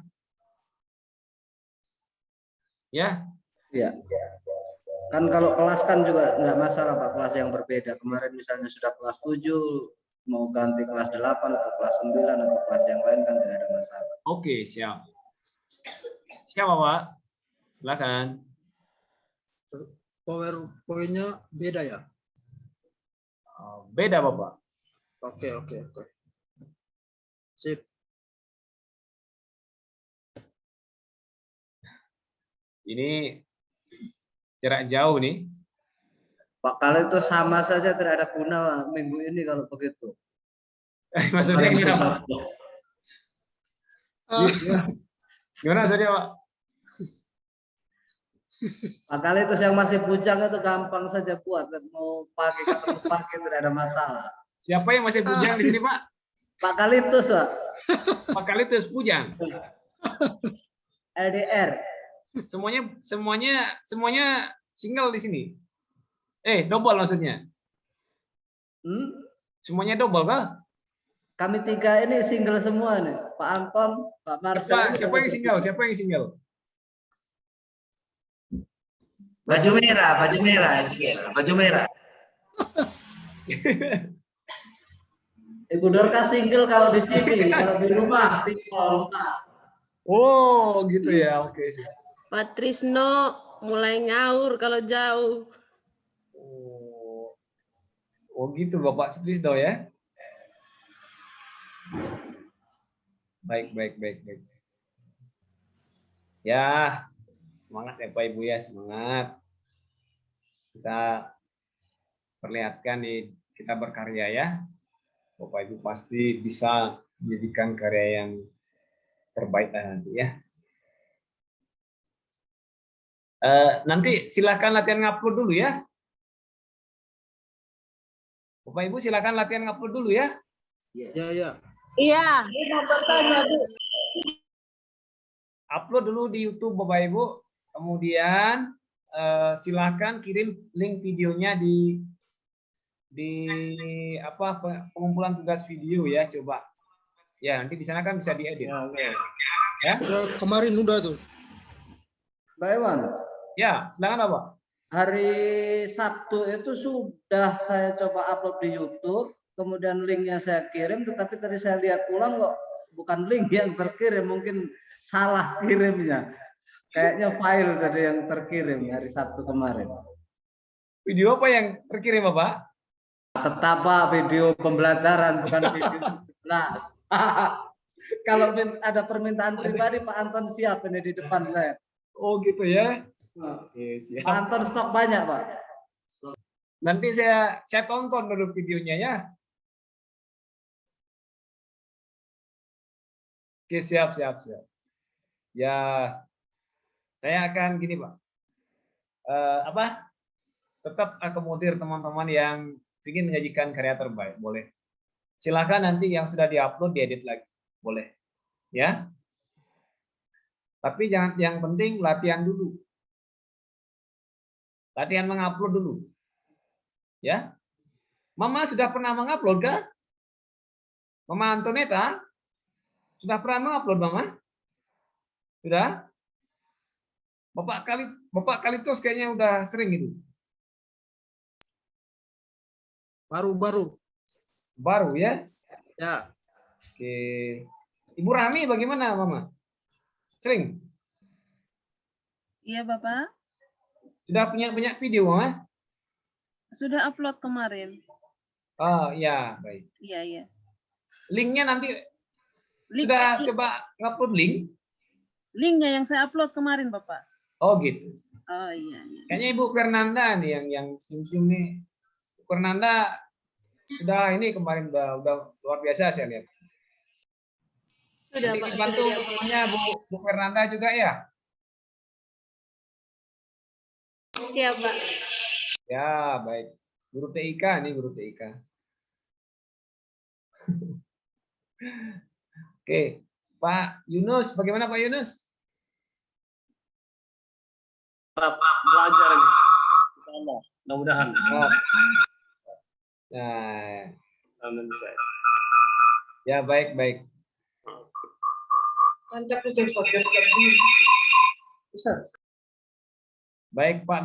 Ya. Iya. Kan kalau kelas kan juga nggak masalah Pak, kelas yang berbeda. Kemarin misalnya sudah kelas 7, mau ganti kelas 8 atau kelas 9 atau kelas yang lain kan tidak ada masalah. Oke, siap. Siap Pak. Silakan. PowerPoint-nya beda ya? Beda Bapak. Oke. Sip. Ini jarak jauh nih. Pak, kalau itu sama saja tidak ada guna minggu ini kalau begitu. Maksudnya gimana Pak? Gimana maksudnya Pak? Pak, kalau itu yang masih bujang itu gampang saja buat, mau pakai ketemu pakai tidak ada masalah. Siapa yang masih bujang di sini Pak? Pak Kalitus Pak. Pak Kalitus bujang. LDR. Semuanya single di sini. Double maksudnya. Semuanya double, Pak? Kami 3 ini single semua nih. Pak Anton, Pak Marcel. Siapa yang single? Baju merah. Ibu Dorka single kalau di sini, kalau di rumah, Oh, gitu ya. Oke sih. Pak Trisno mulai ngaur kalau jauh. Oh gitu Bapak Sutrisno ya. Baik. Ya, semangat ya Pak Ibu ya, semangat. Kita perlihatkan nih, kita berkarya ya. Bapak Ibu pasti bisa menjadikan karya yang terbaik nanti ya. Nanti silakan latihan ngupload dulu ya. Bapak Ibu silakan latihan ngupload dulu ya. Ya. Iya. Upload dulu di YouTube Bapak Ibu. Kemudian silakan kirim link videonya di pengumpulan tugas video ya, coba. Ya, nanti di sana kan bisa diedit. Ya. Kemarin udah tuh. Mbak Iwan. Ya, silakan Bapak. Hari Sabtu itu sudah saya coba upload di YouTube, kemudian linknya saya kirim, tetapi tadi saya lihat ulang kok bukan link yang terkirim, mungkin salah kirimnya. Kayaknya file tadi yang terkirim hari Sabtu kemarin. Video apa yang terkirim Bapak? Tetap Pak, video pembelajaran bukan video 17. Kalau ada permintaan pribadi Pak Anton siap ini di depan saya. Oh gitu ya. Oke, siap. Pak Anton stok banyak Pak. Nanti saya tonton dulu videonya ya. Oke, siap. Ya, saya akan gini Pak. Tetap akomodir teman-teman yang ingin menyajikan karya terbaik, boleh. Silakan nanti yang sudah diupload diedit lagi, boleh. Ya. Tapi jangan, yang penting latihan dulu. Latihan mengupload dulu. Ya. Mama sudah pernah mengupload kah? Mama Antoneta? Sudah pernah mengupload Mama? Sudah? Bapak Kalitos kayaknya udah sering gitu. Baru ya? ya. Oke. Ibu Rami bagaimana Mama? Sering? Iya Bapak. Sudah punya banyak video Mama? Sudah upload kemarin. Oh iya, baik. Iya. Linknya nanti Link, sudah coba ngupload link? Linknya yang saya upload kemarin Bapak. Oh gitu. Oh iya. Kayaknya Ibu Fernanda nih yang senyum nih. Bu Fernanda sudah ini kemarin udah luar biasa saya lihat. Sudah nanti Pak. dibantu semuanya Bu Fernanda juga ya. Siap Pak. Ya baik. Guru TIK nih guru TIK. Oke, Pak Yunus, bagaimana Pak Yunus? Belajar ini. Mudah-mudahan. Oh. Nah, ya baik. Baik Pak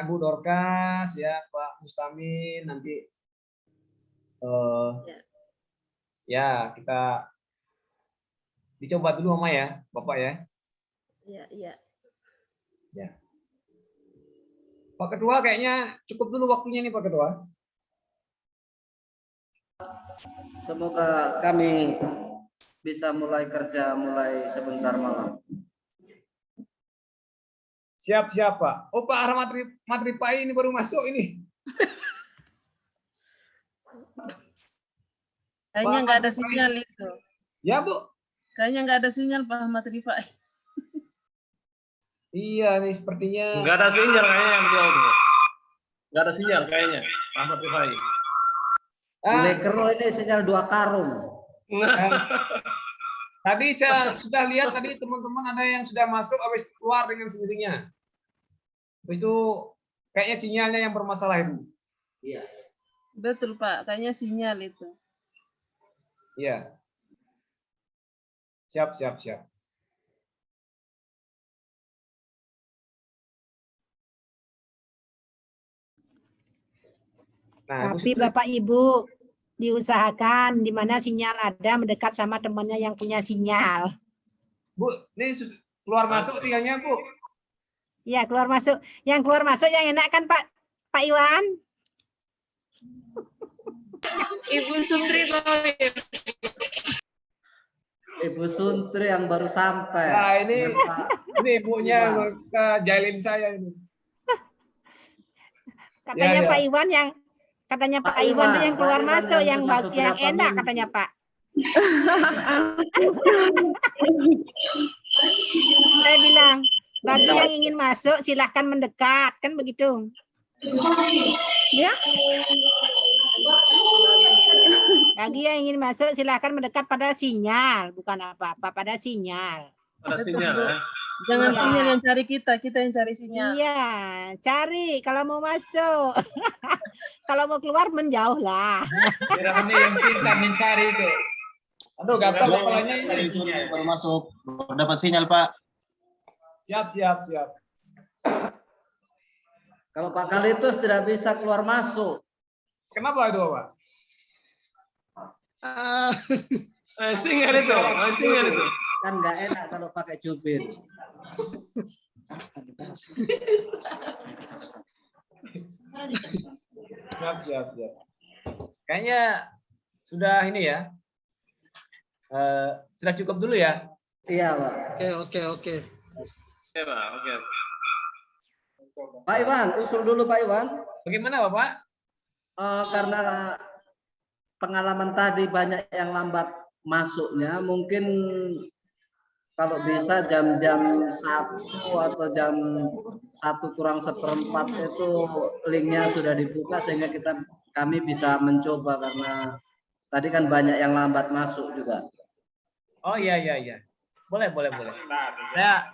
Bu Dorkas, ya Pak Mustamin nanti. Ya kita dicoba dulu Mama ya, Bapak ya. Iya. Ya. Pak Ketua kayaknya cukup dulu waktunya nih Pak Ketua. Semoga kami bisa mulai kerja mulai sebentar malam. Siap Pak. Oh Pak Ahmad Ripai ini baru masuk ini. Kayaknya nggak ada sinyal itu. Ya Bu. Kayaknya nggak ada sinyal Pak Ahmad Rifai. Iya nih sepertinya. Nggak ada sinyal kayaknya beliau tuh. Nggak ada sinyal kayaknya Ahmad Rifai. Mulai kero ini sinyal 2 karung. Tadi saya sudah lihat tadi teman-teman ada yang sudah masuk habis keluar dengan sendirinya. Habis itu kayaknya sinyalnya yang bermasalah itu. Iya. Betul Pak, kayaknya sinyal itu. Iya. Siap. Nah, tapi Bapak Ibu diusahakan di mana sinyal ada mendekat sama temannya yang punya sinyal. Bu, ini keluar masuk sinyalnya Bu. Ya, keluar masuk. Yang keluar masuk yang enak kan Pak Iwan? Ibu Sundri sorry. Ibu Suntri yang baru sampai. Nah, ini Ya, Pak. ini ibunya jailin saya ini. Katanya Ya, ya. Pak Iwan yang Pak Pak Iwan tuh yang keluar Pak Iwan masuk yang sudah yang beberapa enak minggu. katanya Pak. Saya bilang, bagi yang ingin masuk silahkan mendekat, kan begitu. Ya. Bagi yang ingin masuk silahkan mendekat pada sinyal, bukan apa-apa, pada sinyal. Pada sinyal ya. Jangan Iya. sinyal yang cari kita yang cari sinyal. Iya, cari kalau mau masuk. Kalau mau keluar menjauh lah. Kira ini yang pintar mencari itu. Aduh, gatal kepalanya ini. Baru masuk, baru dapat sinyal Pak. Siap. Kalau Pak Kalitus tidak bisa keluar masuk. Kenapa itu, Pak? Sinyal itu. Kan nggak enak kalau pakai jubir. Siap. Kayaknya sudah ini ya. Sudah cukup dulu ya. Iya, Pak. Oke. Oke, Pak. Oke. Pak Iwan, usul dulu Pak Iwan. Bagaimana, Bapak? Karena pengalaman tadi banyak yang lambat masuknya, mungkin kalau bisa jam-jam 1 atau jam 1 kurang seperempat itu linknya sudah dibuka sehingga kami bisa mencoba karena tadi kan banyak yang lambat masuk juga. Oh iya. Boleh. Saya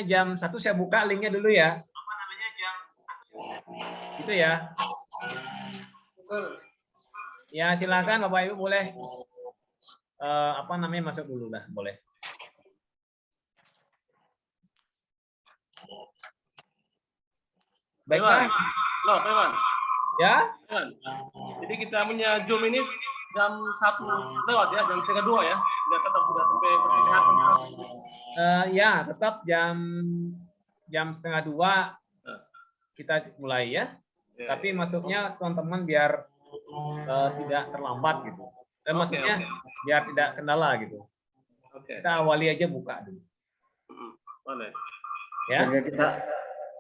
jam 1 saya buka linknya dulu ya. Itu ya. Ya, silakan Bapak Ibu boleh masuk dulu lah, boleh. Baiklah. Loh, Pak Iwan. Ya? Iwan. Jadi kita punya Zoom ini jam 1 lewat ya, jam 1:30 ya. Sudah tetap sudah sampai pertengahan Ya, tetap jam 1:30 kita mulai ya. Tapi masuknya teman-teman biar tidak terlambat gitu. Dan maksudnya biar tidak kendala gitu. Kita awali aja buka dulu. Boleh. Ya. Sehingga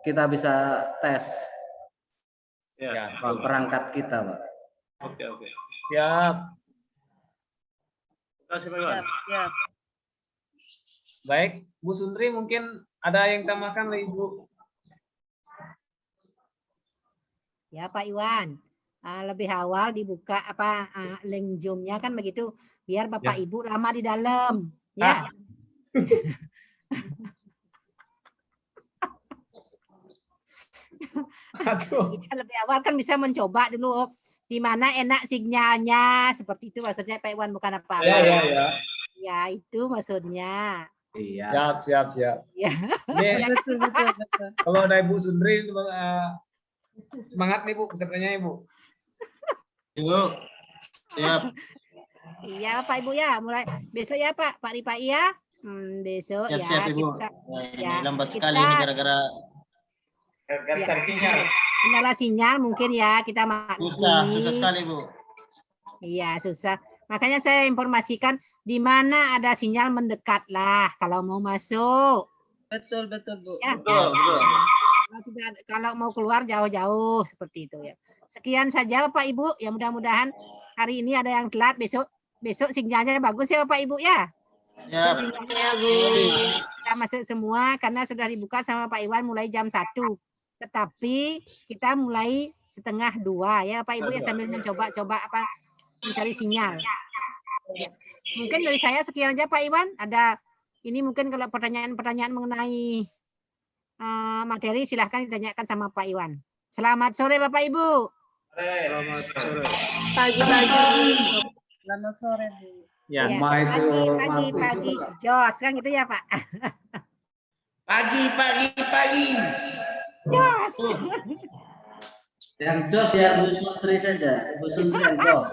kita bisa tes Ya. perangkat kita, Pak. Oke. Siap. Terima kasih, Pak Iwan. Siap. Baik, Bu Sundri mungkin ada yang tambahkan lagi, Bu? Ya Pak Iwan, lebih awal dibuka link Zoom-nya kan begitu, biar Bapak Ya. Ibu lama di dalam, ya. Aduh. Kita lebih awal kan bisa mencoba dulu di mana enak sinyalnya, seperti itu maksudnya Pak Iwan, bukan apa-apa. Ya. Ya itu maksudnya. Iya. Siap. Ya. Ini Betul. kalau ada Ibu Sundri semangat nih Bu pesertanya Ibu. Ibu. Siap. Iya Pak Ibu ya, mulai besok ya Pak Ripai ya. Besok ya Siap, Ibu. kita Ini lambat kita- sekali ini gara-gara Cari sinyal. kendala sinyal mungkin ya kita susah maklumi. sekali, Bu. Iya susah. Makanya saya informasikan di mana ada sinyal mendekat lah kalau mau masuk. Betul, Bu. Ya. Betul. Kalau mau keluar jauh-jauh seperti itu ya. Sekian saja Bapak Ibu. Ya mudah-mudahan hari ini ada yang telat, besok sinyalnya bagus ya Bapak Ibu ya. Siap. Sinyalnya kita masuk semua karena sudah dibuka sama Pak Iwan mulai jam 1. Tetapi kita mulai 1:30 ya Pak Ibu ya sambil mencoba-coba mencari sinyal. Ya. Mungkin dari saya sekian aja Pak Iwan. Ada ini mungkin kalau pertanyaan-pertanyaan mengenai materi silahkan ditanyakan sama Pak Iwan. Selamat sore Bapak Ibu. Selamat sore. Pagi. Selamat sore, Bu. Ya. Ya, itu pagi. Jos kan gitu ya Pak. Pagi. Jos. Yang jos ya Bu Sundri saja. Bu Sundri yang jos.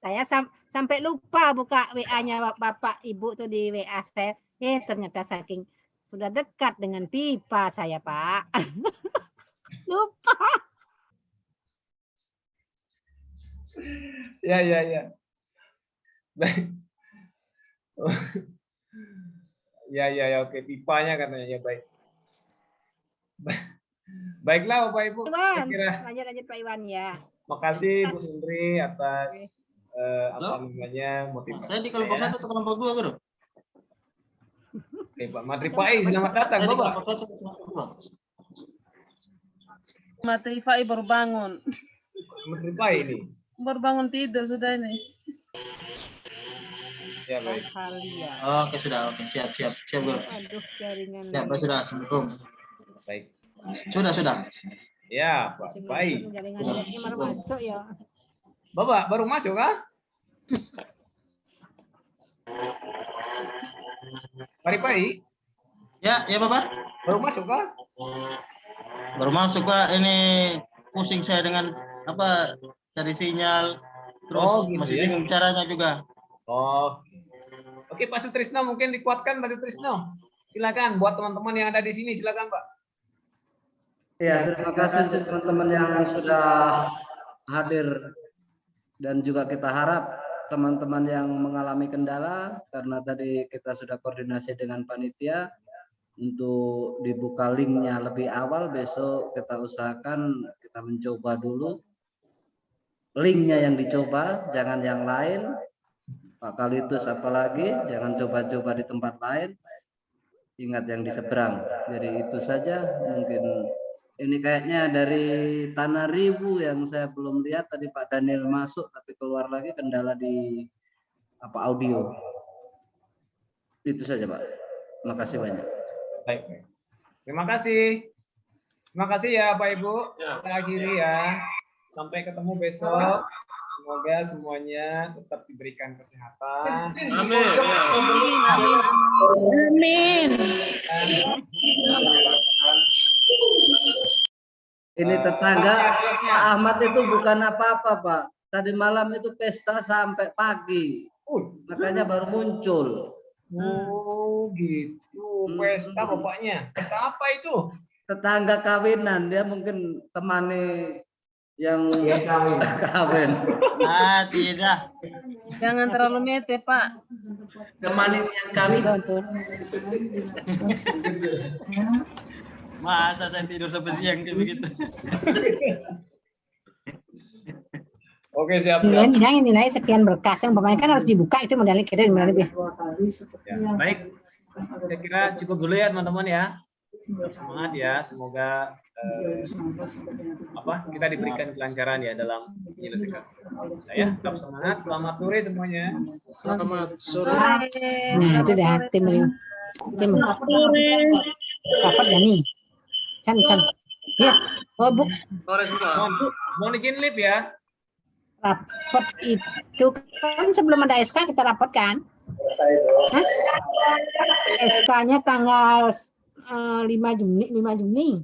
Saya sampai lupa buka WA-nya Bapak Ibu tuh di WA saya. Ternyata saking sudah dekat dengan pipa saya, Pak. Lupa. Ya. Baik. Ya, oke, pipanya katanya ya, baik. Baiklah Bapak Ibu, saya Iwan, kira lanjut Pak Iwan ya. makasih Bu Sundri atas motivasi. Saya di kelompok 1 atau kelompok 2, Guru? Oke, Pak Matri Pai, selamat datang Saya di Bapak. kelompok 1 atau kelompok 2? Materi Fai baru bangun. Matri Pai ini. Baru bangun tidur sudah ini. Ya, baik. Oke, sudah. Oke, siap, Guru. Aduh, jaringan. Siap, Pak, sudah. Assalamualaikum. Baik. Sudah. Ya, Pak. Baik. Jaringan netnya baru masuk ya. Bapak baru masuk kah? Mari Pai, Ya, Bapak. baru masuk kah? Baru masuk, Pak. Ini pusing saya dengan apa? Cari sinyal. Terus Oh, gitu masih ya. bingung caranya juga. Oh. Oke, Pak Sutrisno, mungkin dikuatkan Pak Sutrisno. Silakan buat teman-teman yang ada di sini, silakan Pak. Ya, terima kasih teman-teman yang sudah hadir, dan juga kita harap teman-teman yang mengalami kendala, karena tadi kita sudah koordinasi dengan panitia untuk dibuka linknya lebih awal. Besok kita usahakan kita mencoba dulu linknya, yang dicoba jangan yang lain. Pak Kalitus apalagi jangan coba-coba di tempat lain, ingat yang di seberang. Jadi itu saja. Mungkin ini kayaknya dari Tanah Ribu yang saya belum lihat, tadi Pak Daniel masuk tapi keluar lagi, kendala di audio. Itu saja Pak. Terima kasih banyak. Baik. Terima kasih. Terima kasih ya Pak Ibu. Kita akhiri ya. Sampai ketemu besok. Semoga semuanya tetap diberikan kesehatan. Amin. Amin. Ini tetangga Pak Ahmad itu bukan apa-apa Pak. Tadi malam itu pesta sampai pagi. Makanya baru muncul. Oh gitu. Pesta bapaknya. Pesta apa itu? Tetangga kawinan, dia mungkin temani yang kawin. Tidak. Jangan terlalu mete, Pak. Temanin yang kami. Masa saya tidur sampai siang kayak begitu. Oke, siap. Nilai sekian berkas yang pemain kan harus dibuka, itu modalnya kita lebih. Ya, baik. Saya kira cukup dulu ya teman-teman ya. Tetap semangat ya. Semoga kita diberikan kelancaran ya dalam menyelesaikan. Nah, ya, tetap semangat. Selamat sore semuanya. Selamat sore. Nah, itu dah tim rapat ya nih. San. Ya. Oh, Bu. Sore semua. Mohon izin live ya. Rapat itu kan sebelum ada SK kita rapat kan? SK-nya tanggal 5 Juni.